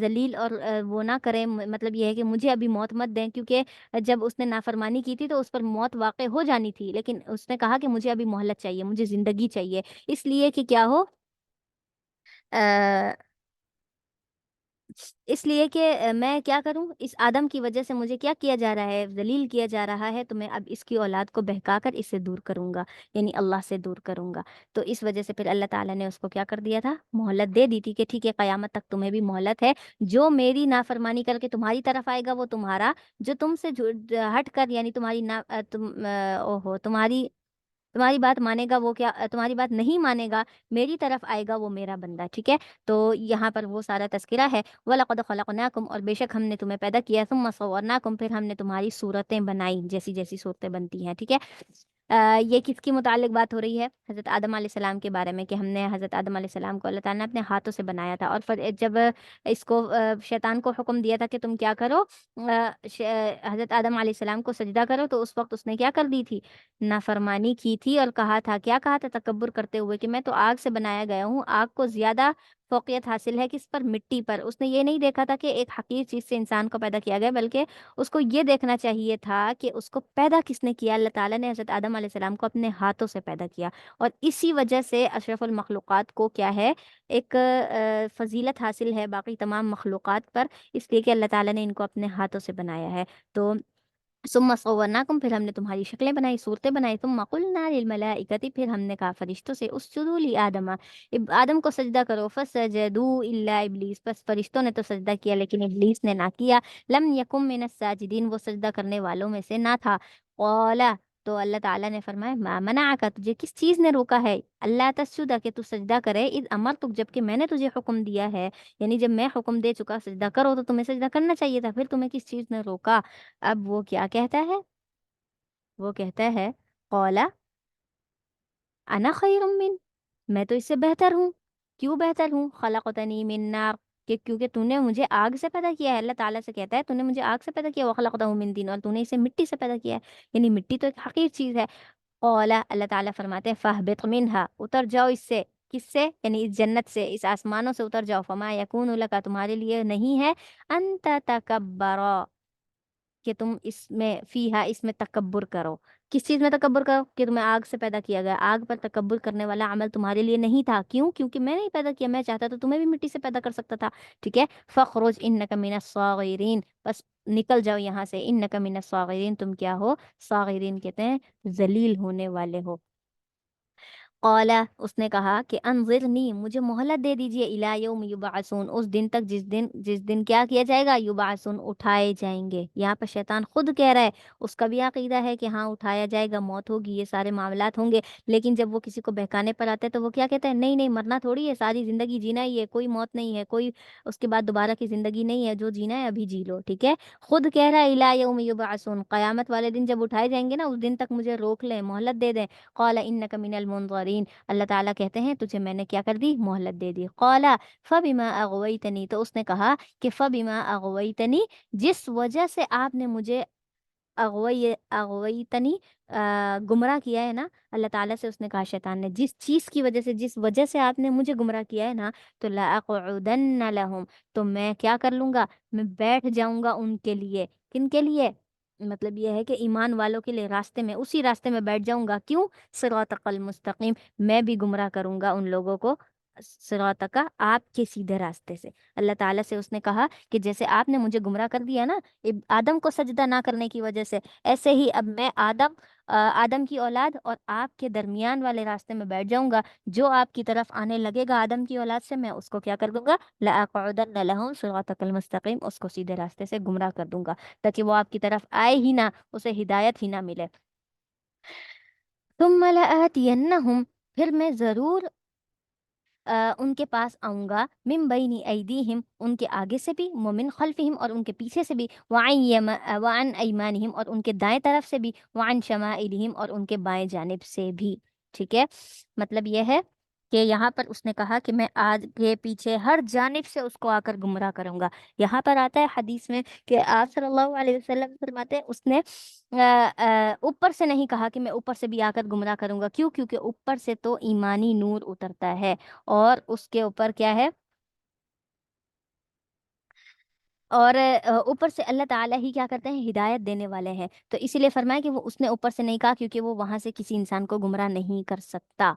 ذلیل اور وہ نہ کریں، مطلب یہ ہے کہ مجھے ابھی موت مت دیں، کیونکہ جب اس نے نافرمانی کی تھی تو اس پر موت واقع ہو جانی تھی، لیکن اس نے کہا کہ مجھے ابھی مہلت چاہیے، مجھے زندگی چاہیے، اس لیے کہ کیا ہو، اس لیے کہ میں کیا کروں، اس آدم کی وجہ سے مجھے کیا کیا جا رہا ہے، ذلیل کیا جا رہا ہے، تو میں اب اس کی اولاد کو بہکا کر اس سے دور کروں گا، یعنی اللہ سے دور کروں گا۔ تو اس وجہ سے پھر اللہ تعالیٰ نے اس کو کیا کر دیا تھا، مہلت دے دی تھی کہ ٹھیک ہے قیامت تک تمہیں بھی مہلت ہے، جو میری نافرمانی کر کے تمہاری طرف آئے گا وہ تمہارا، جو تم سے ہٹ کر یعنی تمہاری نا اوہو تمہاری بات مانے گا وہ کیا، تمہاری بات نہیں مانے گا، میری طرف آئے گا وہ میرا بندہ، ٹھیک ہے۔ تو یہاں پر وہ سارا تذکرہ ہے، وَلَقَدْ خَلَقْنَاكُمْ، اور بے شک ہم نے تمہیں پیدا کیا، ثُمَّ صَوَّرْنَاكُمْ، پھر ہم نے تمہاری صورتیں بنائی، جیسی جیسی صورتیں بنتی ہیں، ٹھیک ہے۔ یہ کس کی متعلق بات ہو رہی ہے، حضرت آدم علیہ السلام کے بارے میں، کہ ہم نے حضرت آدم علیہ السلام کو اللہ تعالیٰ نے اپنے ہاتھوں سے بنایا تھا، اور پھر جب اس کو شیطان کو حکم دیا تھا کہ تم کیا کرو، حضرت آدم علیہ السلام کو سجدہ کرو، تو اس وقت اس نے کیا کر دی تھی، نافرمانی کی تھی، اور کہا تھا، کیا کہا تھا تکبر کرتے ہوئے، کہ میں تو آگ سے بنایا گیا ہوں، آگ کو زیادہ فوقیت حاصل ہے کس پر، مٹی پر۔ اس نے یہ نہیں دیکھا تھا کہ ایک حقیر چیز سے انسان کو پیدا کیا گیا، بلکہ اس کو یہ دیکھنا چاہیے تھا کہ اس کو پیدا کس نے کیا، اللہ تعالیٰ نے حضرت آدم علیہ السلام کو اپنے ہاتھوں سے پیدا کیا، اور اسی وجہ سے اشرف المخلوقات کو کیا ہے، ایک فضیلت حاصل ہے باقی تمام مخلوقات پر، اس لیے کہ اللہ تعالیٰ نے ان کو اپنے ہاتھوں سے بنایا ہے۔ تو ثم صورناکم، پھر ہم نے تمہاری شکلیں بنائی، صورتیں بنائی، ثم قلنا للملائکۃ، پھر ہم نے کہا فرشتوں سے، اسجدوا لآدم، آدم کو سجدہ کرو، فسجدوا الا ابلیس، بس فرشتوں نے تو سجدہ کیا لیکن ابلیس نے نہ کیا، لم یکم من الساجدین، وہ سجدہ کرنے والوں میں سے نہ تھا، قال، تو اللہ تعالیٰ نے فرمایا، ما منعک، تجھے کس چیز نے روکا ہے، اللہ تسجد، کہ تو سجدہ کرے، اذ امرتک، جب کہ میں نے تجھے حکم دیا ہے، یعنی جب میں حکم دے چکا سجدہ کرو تو تمہیں سجدہ کرنا چاہیے تھا، پھر تمہیں کس چیز نے روکا۔ اب وہ کیا کہتا ہے، وہ کہتا ہے، قولا انا خیر من، میں تو اس سے بہتر ہوں، کیوں بہتر ہوں، خلقتنی من نار، کہ کیونکہ تو نے مجھے آگ سے پیدا کیا ہے، اللہ تعالیٰ سے کہتا ہے تو نے مجھے آگ سے پیدا کیا، وخلقتہ من طین، اور تو نے اسے مٹی سے پیدا کیا ہے، یعنی مٹی تو ایک حقیر چیز ہے۔ قولا، اللہ تعالیٰ فرماتے ہیں، فاہبط منہا، اتر جاؤ اس سے، کس سے، یعنی اس جنت سے، اس آسمانوں سے اتر جاؤ، فما یکون لک، تمہارے لیے نہیں ہے، انت تکبر، کہ تم اس میں فیہا، اس میں تکبر کرو، کس چیز میں تکبر کرو، کہ تمہیں آگ سے پیدا کیا گیا، آگ پر تکبر کرنے والا عمل تمہارے لیے نہیں تھا، کیوں، کیونکہ میں نہیں پیدا کیا، میں چاہتا تو تمہیں بھی مٹی سے پیدا کر سکتا تھا، ٹھیک ہے۔ فخرج انک من الصاغرین، بس نکل جاؤ یہاں سے، انک من الصاغرین، تم کیا ہو، صاغرین کہتے ہیں ذلیل ہونے والے ہو۔ قالا، اس نے کہا کہ انظرنی، مجھے مہلت دے دیجئے، الی یوم یبعثون، اس دن تک جس دن کیا کیا جائے گا، یبعثون، اٹھائے جائیں گے، یہاں پر شیطان خود کہہ رہا ہے، اس کا بھی عقیدہ ہے کہ ہاں اٹھایا جائے گا، موت ہوگی، یہ سارے معاملات ہوں گے، لیکن جب وہ کسی کو بہکانے پر آتے ہیں تو وہ کیا کہتے ہیں، نہیں نہیں، مرنا تھوڑی ہے، ساری زندگی جینا ہی ہے، کوئی موت نہیں ہے، کوئی اس کے بعد دوبارہ کی زندگی نہیں ہے، جو جینا ہے ابھی جی لو، ٹھیک ہے۔ خود کہہ رہا ہے الی یوم یبعثون، قیامت والے دن جب اٹھائے جائیں گے نا، اس دن تک مجھے روک لیں، مہلت دے دیں۔ قال انک من المنظرین، اللہ تعالیٰ کہتے ہیں تجھے میں نے کیا کر دی، مہلت دے دی۔ قالا فبما اغویتنی، تو اس نے کہا کہ فبما اغویتنی، جس وجہ سے آپ نے مجھے اغویتنی گمراہ کیا ہے نا، اللہ تعالیٰ سے اس نے کہا شیطان نے، جس چیز کی وجہ سے، جس وجہ سے آپ نے مجھے گمراہ کیا ہے نا، تو لاقعدن لہم، تو میں کیا کر لوں گا، میں بیٹھ جاؤں گا ان کے لیے، کن کے لیے، مطلب یہ ہے کہ ایمان والوں کے لیے، راستے میں، اسی راستے میں بیٹھ جاؤں گا، کیوں، صراطک المستقیم، میں بھی گمراہ کروں گا ان لوگوں کو، صراطک، آپ کے سیدھے راستے سے۔ اللہ تعالیٰ سے اس نے کہا کہ جیسے آپ نے مجھے گمراہ کر دیا نا آدم کو سجدہ نہ کرنے کی وجہ سے، ایسے ہی اب میں آدم کی اولاد اور آپ کے درمیان والے راستے میں بیٹھ جاؤں گا، جو آپ کی طرف آنے لگے گا آدم کی اولاد سے، میں اس کو کیا کر دوں گا، لأقعدن لهم صراطک المستقیم، اس کو سیدھے راستے سے گمراہ کر دوں گا، تاکہ وہ آپ کی طرف آئے ہی نہ، اسے ہدایت ہی نہ ملے۔ ثم لآتینہم، پھر میں ضرور ان کے پاس آؤں گا، من بین ایدیہم، ان کے آگے سے بھی، ومن خلفہم، اور ان کے پیچھے سے بھی، وعن ایمانہم، اور ان کے دائیں طرف سے بھی، وعن شمائلہم، اور ان کے بائیں جانب سے بھی، ٹھیک ہے۔ مطلب یہ ہے کہ یہاں پر اس نے کہا کہ میں آگے پیچھے ہر جانب سے اس کو آ کر گمراہ کروں گا۔ یہاں پر آتا ہے حدیث میں کہ آپ صلی اللہ علیہ وسلم فرماتے ہیں اس نے اوپر سے نہیں کہا کہ میں اوپر سے بھی آ کر گمراہ کروں گا، کیوں، کیونکہ اوپر سے تو ایمانی نور اترتا ہے، اور اس کے اوپر کیا ہے، اور اوپر سے اللہ تعالیٰ ہی کیا کرتے ہیں، ہدایت دینے والے ہیں، تو اسی لیے فرمایا کہ وہ اس نے اوپر سے نہیں کہا، کیونکہ وہ وہاں سے کسی انسان کو گمراہ نہیں کر سکتا۔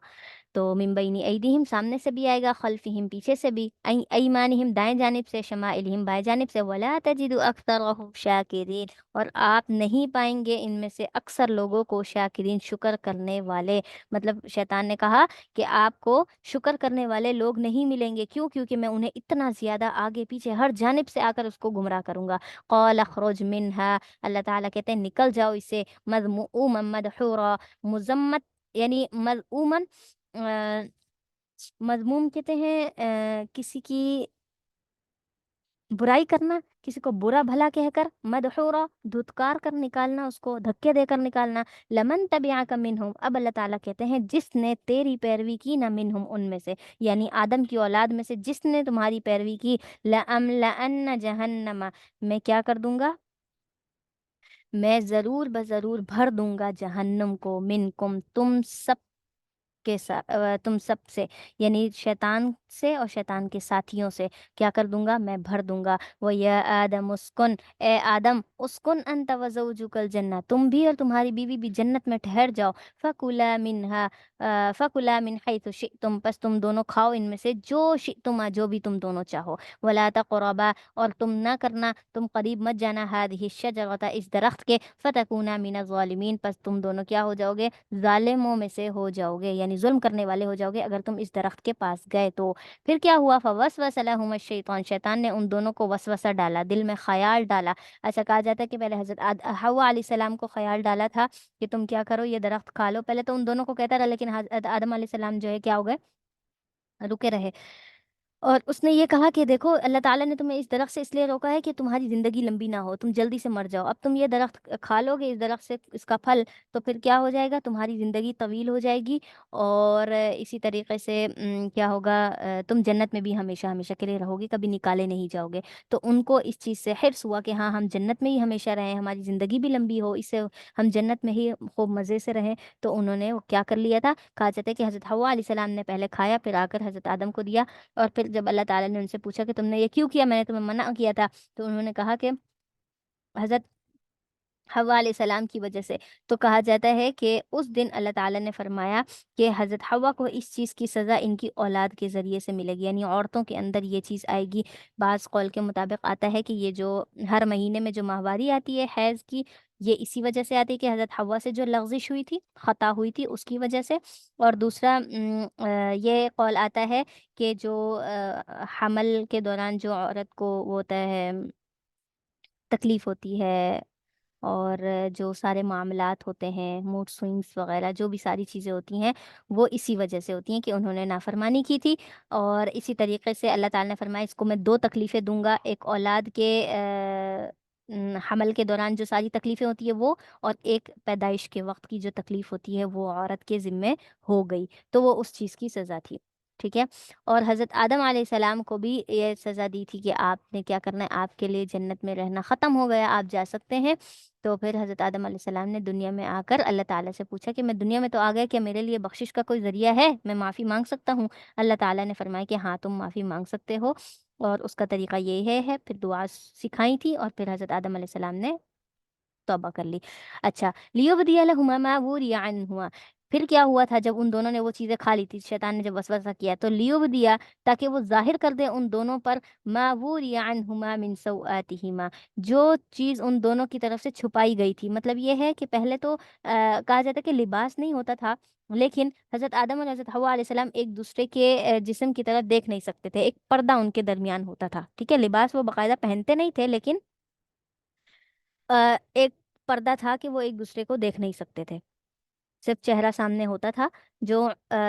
تو من بین ایدیہم سامنے سے بھی آئے گا، خلفہم پیچھے سے بھی، ایمانہم دائیں جانب سے، شمائلہم بائیں جانب سے، ولا تجد اکثرہم شاکرین، اور آپ نہیں پائیں گے ان میں سے اکثر لوگوں کو شاکرین شکر کرنے والے۔ مطلب شیطان نے کہا کہ آپ کو شکر کرنے والے لوگ نہیں ملیں گے، کیوں؟ کیونکہ میں انہیں اتنا زیادہ آگے پیچھے ہر جانب سے آ کر اس کو گمراہ کروں گا۔ قال اخرج منها، اللہ تعالیٰ کہتے ہیں نکل جاؤ اسے، مذموما مدحورا، مذمت یعنی مذمومن، مذموم کہتے ہیں کسی کی برائی کرنا، کسی کو برا بھلا کہہ کر، مدحورا دھتکار کر نکالنا، اس کو دھکے دے کر نکالنا۔ لمن تبعک منہم، اب اللہ تعالیٰ کہتے ہیں جس نے تیری پیروی کی نا، منہم ان میں سے، یعنی آدم کی اولاد میں سے جس نے تمہاری پیروی کی، لأملأن جہنم، میں کیا کر دوں گا، میں ضرور بضرور بھر دوں گا جہنم کو، منکم تم سب کے ساتھ، تم سب سے، یعنی شیطان سے اور شیطان کے ساتھیوں سے کیا کر دوں گا، میں بھر دوں گا۔ وہ یا آدم اسکن، اے آدم اسکن انت وزوجک الجنہ، تم بھی اور تمہاری بیوی بھی جنت میں ٹھہر جاؤ، فکلا منہا، فکلا من حیث شئتم، پس تم دونوں کھاؤ ان میں سے جو شئتما، جو بھی تم دونوں چاہو، ولا تقربا، اور تم نہ کرنا، تم قریب مت جانا، ہذہ الشجرۃ، اس درخت کے، فتکونا من الظالمین، پس تم دونوں کیا ہو جاؤ گے، ظالموں میں سے ہو جاؤ گے، یعنی ظلم کرنے والے ہو جاؤ گے اگر تم اس درخت کے پاس گئے تو۔ پھر کیا ہوا، فوسوس لہما الشیطان، شیطان نے ان دونوں کو وسوسہ ڈالا، دل میں خیال ڈالا۔ ایسا کہا جاتا ہے کہ پہلے حضرت حوا علیہ السلام کو خیال ڈالا تھا کہ تم کیا کرو، یہ درخت کھا لو، پہلے تو ان دونوں کو کہتا رہا، لیکن حضرت آدم علیہ السلام جو ہے کیا ہو گئے، رکے رہے، اور اس نے یہ کہا کہ دیکھو اللہ تعالیٰ نے تمہیں اس درخت سے اس لیے روکا ہے کہ تمہاری زندگی لمبی نہ ہو، تم جلدی سے مر جاؤ، اب تم یہ درخت کھا لو گے، اس درخت سے اس کا پھل، تو پھر کیا ہو جائے گا، تمہاری زندگی طویل ہو جائے گی، اور اسی طریقے سے کیا ہوگا، تم جنت میں بھی ہمیشہ ہمیشہ کے لیے رہو گی، کبھی نکالے نہیں جاؤ گے۔ تو ان کو اس چیز سے حرص ہوا کہ ہاں ہم جنت میں ہی ہمیشہ رہیں، ہماری زندگی بھی لمبی ہو، اس سے ہم جنت میں ہی خوب مزے سے رہیں، تو انہوں نے وہ کیا کر لیا تھا، کہا جاتا ہے کہ حضرت حوا علیہ السلام نے پہلے کھایا، پھر آ کر حضرت آدم کو دیا، اور پھر جب اللہ تعالیٰ نے ان سے پوچھا کہ تم نے یہ کیوں کیا، میں نے تمہیں منع کیا تھا، تو انہوں نے کہا کہ حضرت حوا علیہ السلام کی وجہ سے۔ تو کہا جاتا ہے کہ اس دن اللہ تعالیٰ نے فرمایا کہ حضرت حوا کو اس چیز کی سزا ان کی اولاد کے ذریعے سے ملے گی، یعنی عورتوں کے اندر یہ چیز آئے گی۔ بعض قول کے مطابق آتا ہے کہ یہ جو ہر مہینے میں جو ماہواری آتی ہے حیض کی، یہ اسی وجہ سے آتی ہے کہ حضرت حوا سے جو لغزش ہوئی تھی، خطا ہوئی تھی، اس کی وجہ سے۔ اور دوسرا یہ قول آتا ہے کہ جو حمل کے دوران جو عورت کو وہ ہوتا ہے، تکلیف ہوتی ہے، اور جو سارے معاملات ہوتے ہیں، موڈ سوئنگس وغیرہ جو بھی ساری چیزیں ہوتی ہیں، وہ اسی وجہ سے ہوتی ہیں کہ انہوں نے نافرمانی کی تھی۔ اور اسی طریقے سے اللہ تعالیٰ نے فرمایا اس کو میں دو تکلیفیں دوں گا، ایک اولاد کے حمل کے دوران جو ساری تکلیفیں ہوتی ہیں وہ، اور ایک پیدائش کے وقت کی جو تکلیف ہوتی ہے وہ عورت کے ذمے ہو گئی، تو وہ اس چیز کی سزا تھی، ٹھیک ہے۔ اور حضرت آدم علیہ السلام کو بھی یہ سزا دی تھی کہ آپ نے کیا کرنا ہے، آپ کے لیے جنت میں رہنا ختم ہو گیا، آپ جا سکتے ہیں۔ تو پھر حضرت آدم علیہ السلام نے دنیا میں آ کر اللہ تعالیٰ سے پوچھا کہ میں دنیا میں تو آ گیا، کیا میرے لیے بخشش کا کوئی ذریعہ ہے، میں معافی مانگ سکتا ہوں؟ اللہ تعالیٰ نے فرمایا کہ ہاں تم معافی مانگ سکتے ہو، اور اس کا طریقہ یہ ہے، پھر دعا سکھائی تھی، اور پھر حضرت آدم علیہ السلام نے توبہ کر لی۔ اچھا، لیبدی لہما ما وری عنہما، پھر کیا ہوا تھا جب ان دونوں نے وہ چیزیں کھا لی تھی، شیطان نے جب وسوسہ کیا تو لیبدیا، تاکہ وہ ظاہر کر دے ان دونوں پر، ما وری عنہما من سوآتہما، جو چیز ان دونوں کی طرف سے چھپائی گئی تھی۔ مطلب یہ ہے کہ پہلے تو کہا جاتا ہے کہ لباس نہیں ہوتا تھا، لیکن حضرت آدم اور حضرت حوا علیہ السلام ایک دوسرے کے جسم کی طرف دیکھ نہیں سکتے تھے، ایک پردہ ان کے درمیان ہوتا تھا، ٹھیک ہے، لباس وہ باقاعدہ پہنتے نہیں تھے، لیکن ایک پردہ تھا کہ وہ ایک دوسرے کو دیکھ نہیں سکتے تھے، صرف چہرہ سامنے ہوتا تھا، جو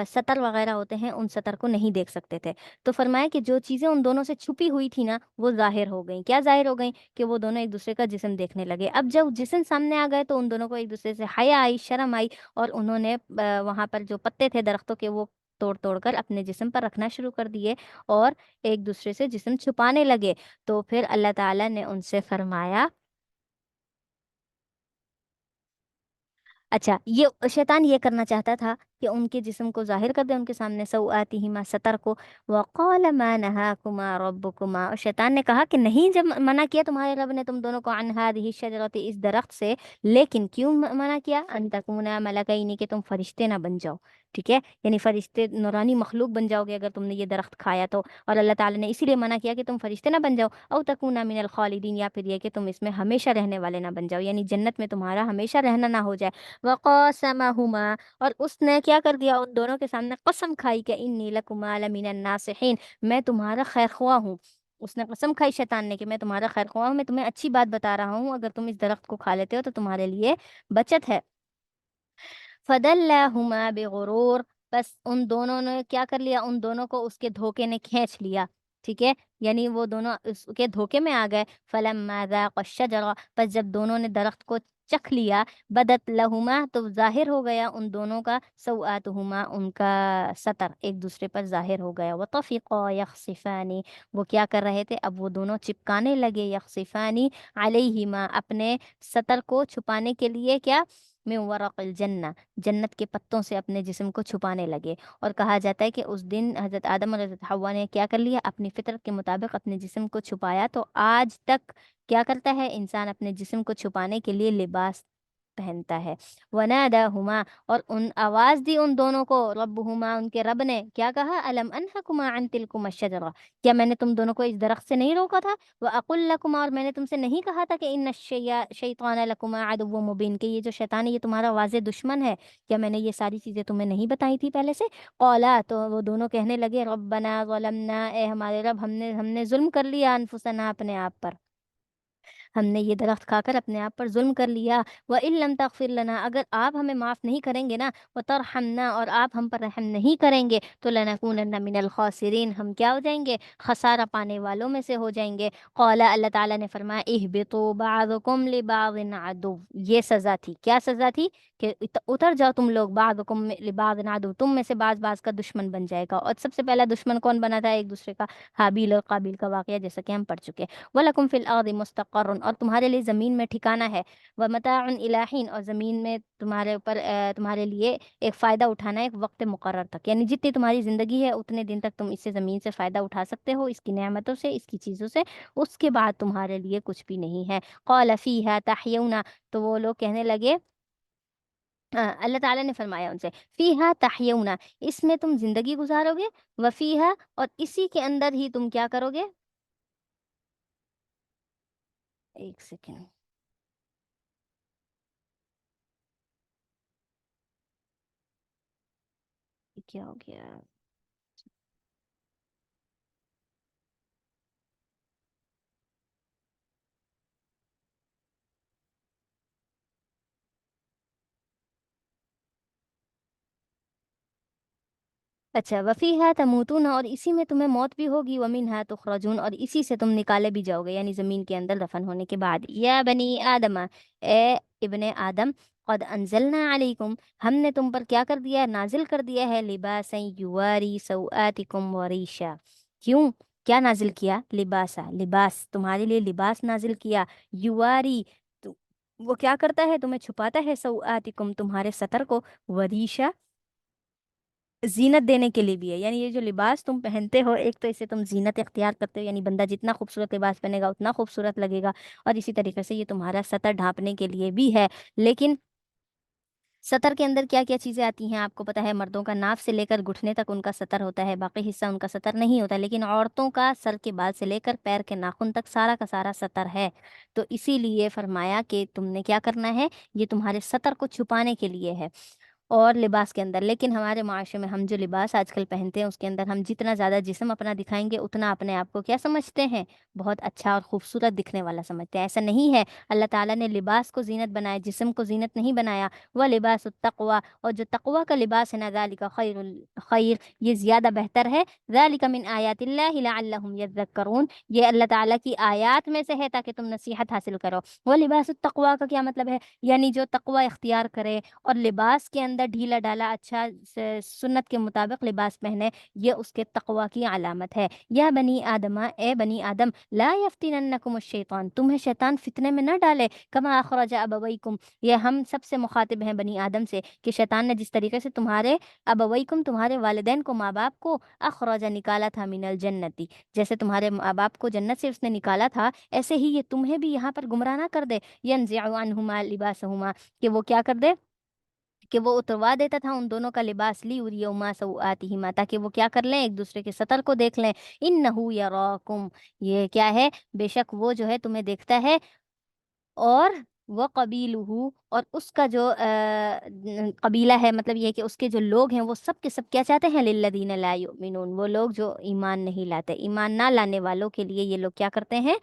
سطر وغیرہ ہوتے ہیں ان سطر کو نہیں دیکھ سکتے تھے۔ تو فرمایا کہ جو چیزیں ان دونوں سے چھپی ہوئی تھی نا وہ ظاہر ہو گئیں، کیا ظاہر ہو گئیں، کہ وہ دونوں ایک دوسرے کا جسم دیکھنے لگے۔ اب جب جسم سامنے آ گئے تو ان دونوں کو ایک دوسرے سے حیا آئی، شرم آئی، اور انہوں نے وہاں پر جو پتے تھے درختوں کے وہ توڑ توڑ کر اپنے جسم پر رکھنا شروع کر دیے، اور ایک دوسرے سے جسم چھپانے لگے۔ تو پھر اللہ تعالیٰ نے ان سے فرمایا اچھا، یہ شیطان یہ کرنا چاہتا تھا کہ ان کے جسم کو ظاہر کر دے ان کے سامنے، سوآتہما، ستر کو. وقال ما نہاکما ربکما، اور شیطان نے کہا کہ نہیں، جب منع کیا تمہارے رب نے تم دونوں کو عن ہذہ الشجرۃ، اس درخت سے، لیکن کیوں منع کیا؟ ان تکونا ملکین، کہ تم فرشتے نہ بن جاؤ. ٹھیک ہے، یعنی فرشتے نورانی مخلوق بن جاؤ گے اگر تم نے یہ درخت کھایا تو. اور اللہ تعالیٰ نے اسی لیے منع کیا کہ تم فرشتے نہ بن جاؤ. او تکونا من الخالدین، یا پھر یہ کہ تم اس میں ہمیشہ رہنے والے نہ بن جاؤ، یعنی جنت میں تمہارا ہمیشہ رہنا نہ ہو جائے. وقاسمہما، اور اس نے کیا کر دیا، ان دونوں کے سامنے قسم کھائی کہ انی لکما لمن الناصحین، میں تمہارا خیر خواہ ہوں. اس نے قسم کھائی شیطان نے کہ میں تمہارا خیر خواہ ہوں، میں تمہیں اچھی بات بتا رہا ہوں، اگر تم اس درخت کو کھا لیتے ہو تو تمہارے لیے بچت ہے. فدلاہما بغرور، بس ان دونوں نے کیا کر لیا، ان دونوں کو اس کے دھوکے نے کھینچ لیا. ٹھیک ہے، یعنی وہ دونوں اس کے دھوکے میں آ گئے. فلما ذاقا الشجرہ، پس جب دونوں نے درخت کو چکھ لیا، بدت لہما، تو ظاہر ہو گیا ان دونوں کا، سوآتہما، ان کا ستر ایک دوسرے پر ظاہر ہو گیا. وطفقا یخصفان، وہ کیا کر رہے تھے، اب وہ دونوں چپکانے لگے، یخصفان علیہما، اپنے ستر کو چھپانے کے لیے، کیا، من ورق الجنہ، جنت کے پتوں سے اپنے جسم کو چھپانے لگے. اور کہا جاتا ہے کہ اس دن حضرت آدم اور حضرت حوا نے کیا کر لیا، اپنی فطرت کے مطابق اپنے جسم کو چھپایا. تو آج تک کیا کرتا ہے انسان، اپنے جسم کو چھپانے کے لیے لباس پہنتا ہے. وناداہما، اور ان آواز دی ان دونوں کو، ربہما، ان کے رب نے کیا کہا، الم انہکما عن تلکما الشجرہ، کیا میں نے تم دونوں کو اس درخت سے نہیں روکا تھا؟ وَأَقُلْ لَكُمَا، اور میں نے تم سے نہیں کہا تھا کہ ان الشیطان لکما عدو مبین، کہ یہ جو شیطان ہے یہ تمہارا واضح دشمن ہے؟ کیا میں نے یہ ساری چیزیں تمہیں نہیں بتائی تھی پہلے سے؟ قالا، تو وہ دونوں کہنے لگے، ربنا ظلمنا، اے ہمارے رب، ہم نے ظلم کر لیا، انفسنا، اپنے آپ پر، ہم نے یہ درخت کھا کر اپنے آپ پر ظلم کر لیا. وَإِن لَمْ تَغْفِرْ لَنَا، اگر آپ ہمیں معاف نہیں کریں گے نا، وَتَرْحَمْنَا، اور آپ ہم پر رحم نہیں کریں گے، تو لَنَكُونَنَّ مِنَ الْخَاسِرِينَ، ہم کیا ہو جائیں گے، خسارہ پانے والوں میں سے ہو جائیں گے. قال، اللہ تعالیٰ نے فرمایا، اهْبِطُوا بَعْضُكُمْ لِبَعْضٍ عَدُوٌّ، یہ سزا تھی، کیا سزا تھی، کہ اتر جاؤ تم لوگ، بعضکم لبعض عدو، تم میں سے بعض بعض کا دشمن بن جائے گا. اور سب سے پہلا دشمن کون بنا تھا ایک دوسرے کا؟ حابیل اور قابیل کا واقعہ، جیسا کہ ہم پڑھ چکے. وَلَكُمْ فِي الْأَرْضِ مُسْتَقَرٌّ، اور تمہارے لیے زمین میں ٹھکانہ ہے. وَمَتَاعٌ إِلَىٰ حِينٍ، اور زمین میں تمہارے اوپر تمہارے لیے ایک فائدہ اٹھانا ہے ایک وقت مقرر تک، یعنی جتنی تمہاری زندگی ہے اتنے دن تک تم اس سے زمین سے فائدہ اٹھا سکتے ہو، اس کی نعمتوں سے، اس کی چیزوں سے. اس کے بعد تمہارے لیے کچھ بھی نہیں ہے. قَالَ فِيهَا تَحْيَوْنَ، تو وہ لوگ کہنے لگے، اللہ تعالیٰ نے فرمایا ان سے، فیہا تحیونا، اس میں تم زندگی گزارو گے، وفیہا، اور اسی کے اندر ہی تم کیا کرو گے. ایک سیکنڈ، کیا ہو گیا. اچھا، وفیہا تموتون، اور اسی میں تمہیں موت بھی ہوگی، ومنہا تخرجون، اور اسی سے تم نکالے بھی جاؤ گے، یعنی زمین کے اندر دفن ہونے کے بعد. یا بنی آدم، اے ابن آدم، قد انزلنا علیکم، ہم نے تم پر کیا کر دیا ہے، نازل کر دیا ہے، لباسا یواری سوآتکم وریشا. کیوں، کیا نازل کیا، لباسا، لباس، تمہارے لیے لباس نازل کیا، یواری، تو وہ کیا کرتا ہے، تمہیں چھپاتا ہے، سوآتکم، تمہارے ستر کو، وریشا، زینت دینے کے لیے بھی ہے. یعنی یہ جو لباس تم پہنتے ہو، ایک تو اسے تم زینت اختیار کرتے ہو، یعنی بندہ جتنا خوبصورت لباس پہنے گا اتنا خوبصورت لگے گا، اور اسی طریقے سے یہ تمہارا سطر ڈھانپنے کے لیے بھی ہے. لیکن سطر کے اندر کیا کیا چیزیں آتی ہیں آپ کو پتہ ہے، مردوں کا ناف سے لے کر گھٹنے تک ان کا سطر ہوتا ہے، باقی حصہ ان کا سطر نہیں ہوتا، لیکن عورتوں کا سر کے بال سے لے کر پیر کے ناخن تک سارا کا سارا سطر ہے. تو اسی لیے فرمایا کہ تم نے کیا کرنا ہے، یہ تمہارے سطر کو چھپانے کے لیے ہے. اور لباس کے اندر، لیکن ہمارے معاشرے میں ہم جو لباس آج کل پہنتے ہیں اس کے اندر ہم جتنا زیادہ جسم اپنا دکھائیں گے اتنا اپنے آپ کو کیا سمجھتے ہیں، بہت اچھا اور خوبصورت دخنے والا سمجھتے ہیں. ایسا نہیں ہے، اللہ تعالیٰ نے لباس کو زینت بنایا، جسم کو زینت نہیں بنایا. وہ لباس التقوی، اور جو تقوی کا لباس ہے نا، ذالک خیر خیر، یہ زیادہ بہتر ہے. ذالک من آیات اللہ لعلہم یذکرون، یہ اللہ تعالیٰ کی آیات میں سے ہے تاکہ تم نصیحت حاصل کرو. وہ لباس التقوی کا کیا مطلب ہے، یعنی جو تقوی اختیار کرے اور لباس کے اندر اندر ڈھیلا ڈالا اچھا سنت کے مطابق لباس پہنے، یہ اس کے تقوی کی علامت ہے۔ یا بنی آدم، اے بنی آدم، لا یفتننکم الشیطان، تمہیں شیطان فتنے میں نہ ڈالے، کما اخرج ابویکم، یہ ہم سب سے مخاطب ہیں بنی آدم سے، کہ شیطان نے جس طریقے سے تمہارے ابویکم، تمہارے والدین کو، ماں باپ کو، اخرج نکالا تھا من الجنتی، جیسے تمہارے ماں باپ کو جنت سے اس نے نکالا تھا، ایسے ہی یہ تمہیں بھی یہاں پر گمراہ نہ کر دے۔ ینزع عنہما لباسہما، کہ وہ کیا کر دے، کہ وہ اتروا دیتا تھا ان دونوں کا لباس، لی یریہما سوآتہما، تاکہ وہ کیا کر لیں، ایک دوسرے کے سطر کو دیکھ لیں۔ انہ یراکم، یہ کیا ہے، بے شک وہ جو ہے تمہیں دیکھتا ہے، اور وہ قبیلہ، اور اس کا جو قبیلہ ہے، مطلب یہ کہ اس کے جو لوگ ہیں وہ سب کے سب کیا چاہتے ہیں، للذین لا یؤمنون، وہ لوگ جو ایمان نہیں لاتے، ایمان نہ لانے والوں کے لیے یہ لوگ کیا کرتے ہیں،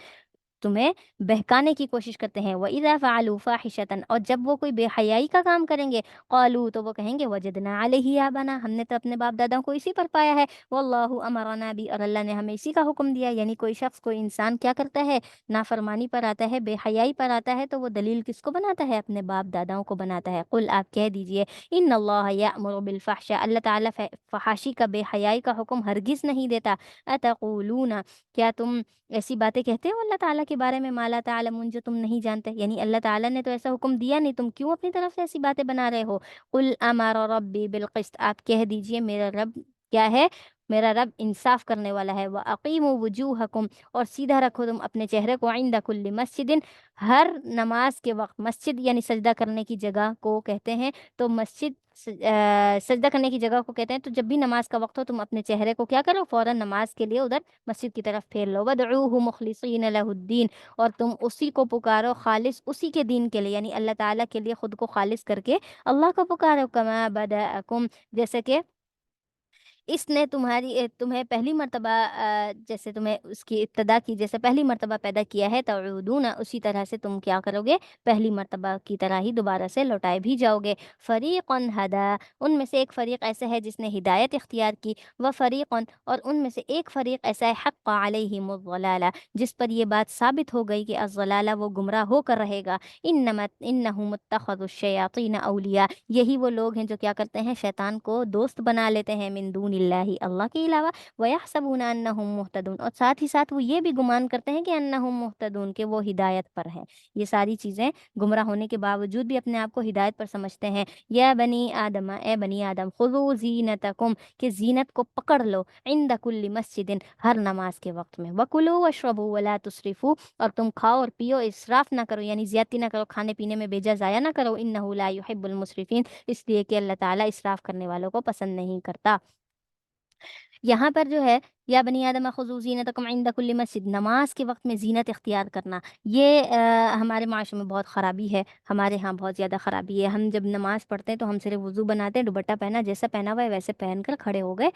تمہیں بہکانے کی کوشش کرتے ہیں۔ وَإِذَا فَعَلُوا فَاحِشَةً، اور جب وہ کوئی بے حیائی کا کام کریں گے، قالوا، تو وہ کہیں گے، وَجَدْنَا عَلَيْهِ آبَانَا، ہم نے تو اپنے باپ داداؤں کو اسی پر پایا ہے، وَاللَّهُ أَمَرَنَا بِهِ، اور اللہ نے ہمیں اسی کا حکم دیا۔ یعنی کوئی شخص، کوئی انسان کیا کرتا ہے، نافرمانی پر آتا ہے، بے حیائی پر آتا ہے، تو وہ دلیل کس کو بناتا ہے، اپنے باپ داداؤں کو بناتا ہے۔ قل، آپ کہہ دیجئے، ان اللہ یأمر بالفحشاء، اللہ تعالیٰ فحاشی کا، بے حیائی کا حکم ہرگز نہیں دیتا۔ اتقولون، کیا تم ایسی باتیں کہتے ہو اللہ تعالیٰ کے بارے میں، ما لا تعلمون، جو تم نہیں جانتے، یعنی اللہ تعالیٰ نے تو ایسا حکم دیا نہیں، تم کیوں اپنی طرف سے ایسی باتیں بنا رہے ہو۔ قل امر ربی بالقسط، آپ کہہ دیجئے میرا رب کیا ہے، میرا رب انصاف کرنے والا ہے۔ وَأَقِیمُوا وُجُوهَکُمْ، اور سیدھا رکھو تم اپنے چہرے کو، عند کل مسجد، ہر نماز کے وقت، مسجد یعنی سجدہ کرنے کی جگہ کو کہتے ہیں، تو مسجد سجدہ کرنے کی جگہ کو کہتے ہیں، تو جب بھی نماز کا وقت ہو تم اپنے چہرے کو کیا کرو، فوراً نماز کے لیے ادھر مسجد کی طرف پھیر لو۔ وَادْعُوهُ مُخْلِصِينَ لَهُ الدِّينَ، اور تم اسی کو پکارو خالص اسی کے دین کے لیے، یعنی اللہ تعالیٰ کے لیے خود کو خالص کر کے اللہ کو پکارو، کما بدأکم، جیسے کہ اس نے تمہیں پہلی مرتبہ جیسے تمہیں اس کی ابتدا کی، جیسے پہلی مرتبہ پیدا کیا ہے، تعودون، اسی طرح سے تم کیا کرو گے، پہلی مرتبہ کی طرح ہی دوبارہ سے لوٹائے بھی جاؤ گے۔ فریقن ہدا، ان میں سے ایک فریق ایسا ہے جس نے ہدایت اختیار کی، و فریقن، اور ان میں سے ایک فریق ایسا ہے، حق علیہم الضلالہ، جس پر یہ بات ثابت ہو گئی کہ الضلالہ، وہ گمراہ ہو کر رہے گا۔ انہم اتخذوا الشیاطین اولیاء، یہی وہ لوگ ہیں جو کیا کرتے ہیں، شیطان کو دوست بنا لیتے ہیں، من دون اللہ، اللہ کے علاوہ، وَيَحْسَبُونَ أَنَّهُمْ مُهْتَدُونَ، اور ساتھ ہی ساتھ وہ یہ بھی گمان کرتے ہیں کہ أَنَّهُمْ مُهْتَدُونَ، کہ وہ ہدایت پر ہیں۔ یہ ساری چیزیں گمراہ ہونے کے باوجود بھی اپنے آپ کو ہدایت پر سمجھتے ہیں۔ یا بنی آدم، اے بنی آدم، خذوا زینتکم، کہ زینت کو پکڑ لو، عند کل مسجد، ہر نماز کے وقت میں، وَكُلُوا وَاشْرَبُوا وَلَا تُسْرِفُوا، اور تم کھاؤ اور پیو، اسراف نہ کرو، یعنی زیادتی نہ کرو، کھانے پینے میں بیجا ضائع نہ کرو، إِنَّهُ لَا يُحِبُّ الْمُسْرِفِينَ، اس لیے کہ اللہ تعالیٰ اسراف کرنے والوں کو پسند نہیں کرتا۔ یہاں پر جو ہے، یا بنی آدم خذوا زینتکم عند کل مسجد، نماز کے وقت میں زینت اختیار کرنا، یہ ہمارے معاشرے میں بہت خرابی ہے، ہمارے ہاں بہت زیادہ خرابی ہے۔ ہم جب نماز پڑھتے ہیں تو ہم صرف وضو بناتے ہیں، دوپٹہ پہنا، جیسا پہنا ہوا ہے ویسے پہن کر کھڑے ہو گئے،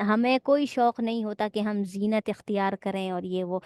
ہمیں کوئی شوق نہیں ہوتا کہ ہم زینت اختیار کریں اور یہ وہ۔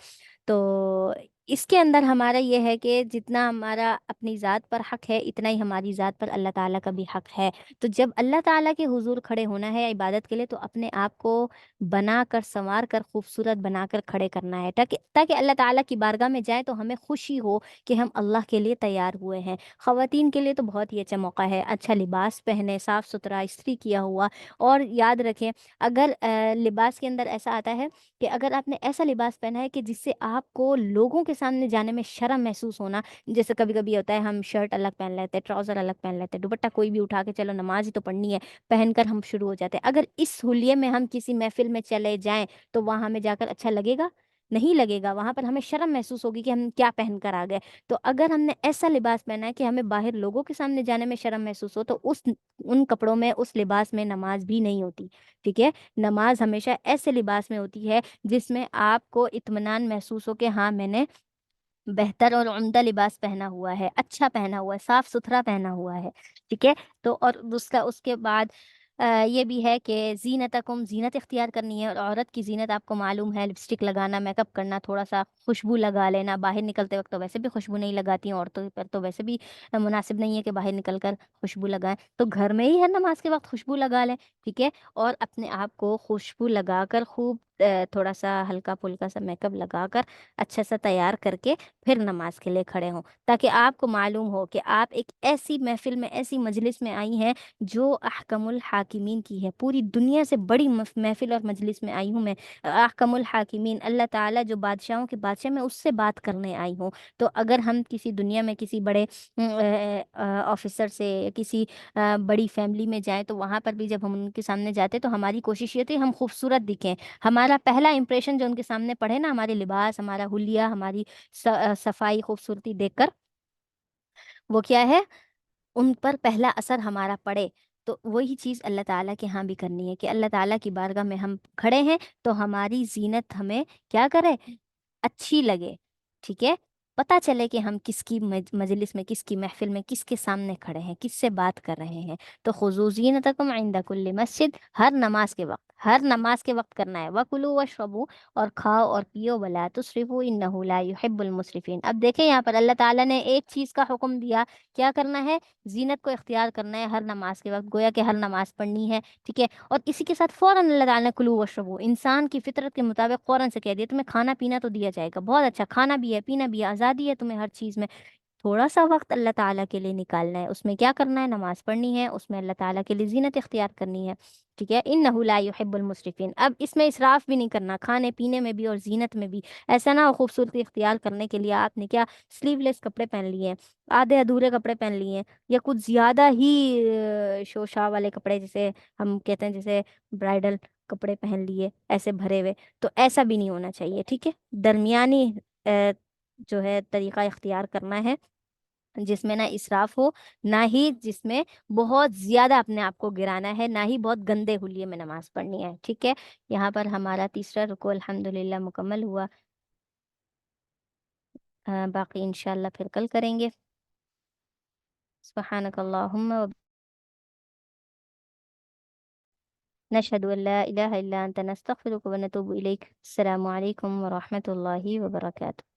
تو اس کے اندر ہمارا یہ ہے کہ جتنا ہمارا اپنی ذات پر حق ہے، اتنا ہی ہماری ذات پر اللہ تعالیٰ کا بھی حق ہے۔ تو جب اللہ تعالیٰ کے حضور کھڑے ہونا ہے عبادت کے لیے، تو اپنے آپ کو بنا کر، سنوار کر، خوبصورت بنا کر کھڑے کرنا ہے، تاکہ اللہ تعالیٰ کی بارگاہ میں جائیں تو ہمیں خوشی ہو کہ ہم اللہ کے لیے تیار ہوئے ہیں۔ خواتین کے لیے تو بہت ہی اچھا موقع ہے، اچھا لباس پہنے، صاف ستھرا استری کیا ہوا، اور یاد رکھیں، اگر لباس کے اندر ایسا آتا ہے کہ اگر آپ نے ایسا لباس پہنا ہے کہ جس سے آپ کو لوگوں کے سامنے جانے میں شرم محسوس ہونا، جیسے کبھی کبھی ہوتا ہے ہم شرٹ الگ پہن لیتے ہیں، ٹراؤزر الگ پہن لیتے ہیں، دوپٹہ کوئی بھی اٹھا کے، چلو نماز ہی تو پڑھنی ہے، پہن کر ہم شروع ہو جاتے ہیں۔ اگر اس حلیے میں ہم کسی محفل میں چلے جائیں تو وہاں ہمیں جا کر اچھا لگے گا؟ نہیں لگے گا، وہاں پر ہمیں شرم محسوس ہوگی کہ ہم کیا پہن کر آ گئے۔ تو اگر ہم نے ایسا لباس پہنا ہے کہ ہمیں باہر لوگوں کے سامنے جانے میں شرم محسوس ہو، تو ان کپڑوں میں، اس لباس میں نماز بھی نہیں ہوتی، ٹھیک ہے؟ نماز ہمیشہ ایسے لباس میں ہوتی ہے جس میں آپ کو اطمینان محسوس ہو کہ ہاں میں نے بہتر اور عمدہ لباس پہنا ہوا ہے، اچھا پہنا ہوا ہے، صاف ستھرا پہنا ہوا ہے، ٹھیک ہے؟ تو اور دوسرا اس کے بعد یہ بھی ہے کہ زینتکم، زینت اختیار کرنی ہے، اور عورت کی زینت آپ کو معلوم ہے، لپسٹک لگانا، میک اپ کرنا، تھوڑا سا خوشبو لگا لینا، باہر نکلتے وقت تو ویسے بھی خوشبو نہیں لگاتی ہیں عورتوں پر، تو ویسے بھی مناسب نہیں ہے کہ باہر نکل کر خوشبو لگائیں، تو گھر میں ہی ہر نماز کے وقت خوشبو لگا لیں، ٹھیک ہے؟ اور اپنے آپ کو خوشبو لگا کر خوب تھوڑا سا ہلکا پھلکا سا میک اپ لگا کر اچھا سا تیار کر کے پھر نماز کے لیے کھڑے ہوں، تاکہ آپ کو معلوم ہو کہ آپ ایک ایسی محفل میں، ایسی مجلس میں آئی ہیں جو احکم الحاکمین کی ہے، پوری دنیا سے بڑی محفل اور مجلس میں آئی ہوں میں، احکم الحاکمین اللہ تعالیٰ جو بادشاہوں کے بادشاہ، میں اس سے بات کرنے آئی ہوں۔ تو اگر ہم کسی دنیا میں کسی بڑے آفیسر سے، کسی بڑی فیملی میں جائیں، تو وہاں پر بھی جب ہم ان کے سامنے جاتے تو ہماری کوشش یہ تھی ہم خوبصورت دکھیں۔ ہمارا پہلا امپریشن جو ان کے سامنے پڑے نا، ہمارے لباس، ہمارا حلیہ، ہماری صفائی، خوبصورتی دیکھ کر، وہ کیا ہے، ان پر پہلا اثر ہمارا پڑے۔ تو وہی چیز اللہ تعالیٰ کے ہاں بھی کرنی ہے کہ اللہ تعالیٰ کی بارگاہ میں ہم کھڑے ہیں تو ہماری زینت ہمیں کیا کرے، اچھی لگے، ٹھیک ہے، پتہ چلے کہ ہم کس کی مجلس میں، کس کی محفل میں، کس کے سامنے کھڑے ہیں، کس سے بات کر رہے ہیں۔ تو خُذُوا زِینَتَکُمْ عِنْدَ کُلِّ مسجد، ہر نماز کے وقت، ہر نماز کے وقت کرنا ہے۔ وَكُلُوا وَاشْرَبُوا، اور کھاؤ اور پیو، وَلَا تُسْرِفُوا إِنَّهُ لَا يُحِبُّ الْمُسْرِفِينَ۔ اب دیکھیں یہاں پر اللہ تعالیٰ نے ایک چیز کا حکم دیا، کیا کرنا ہے، زینت کو اختیار کرنا ہے ہر نماز کے وقت، گویا کہ ہر نماز پڑھنی ہے، ٹھیک ہے، اور اسی کے ساتھ فوراً اللہ تعالیٰ نے کلو وشربو، انسان کی فطرت کے مطابق فوراً سے کہہ دیا تمہیں کھانا پینا تو دیا جائے گا، بہت اچھا، کھانا بھی ہے، پینا بھی ہے، آزادی ہے تمہیں ہر چیز میں، تھوڑا سا وقت اللہ تعالیٰ کے لیے نکالنا ہے، اس میں کیا کرنا ہے، نماز پڑھنی ہے، اس میں اللہ تعالیٰ کے لیے زینت اختیار کرنی ہے، ٹھیک ہے، انہ لا یحب المسرفین۔ اب اس میں اسراف بھی نہیں کرنا، کھانے پینے میں بھی اور زینت میں بھی، ایسا نہ ہو خوبصورتی اختیار کرنے کے لیے آپ نے کیا سلیو لیس کپڑے پہن لیے ہیں، آدھے ادھورے کپڑے پہن لیے ہیں، یا کچھ زیادہ ہی شوشا والے کپڑے جسے ہم کہتے ہیں، جیسے برائڈل کپڑے پہن لیے ایسے بھرے ہوئے، تو ایسا بھی نہیں ہونا چاہیے، ٹھیک ہے، درمیانی جو ہے طریقہ اختیار کرنا ہے، جس میں نہ اسراف ہو، نہ ہی جس میں بہت زیادہ اپنے آپ کو گرانا ہے، نہ ہی بہت گندے حلیے میں نماز پڑھنی ہے، ٹھیک ہے۔ یہاں پر ہمارا تیسرا رکوع الحمدللہ مکمل ہوا، باقی انشاءاللہ پھر کل کریں گے۔ سبحانک اللہم و نشہد ان لا الہ الا انت نستغفرک و نتوب الیک۔ السلام علیکم ورحمۃ اللہ وبرکاتہ۔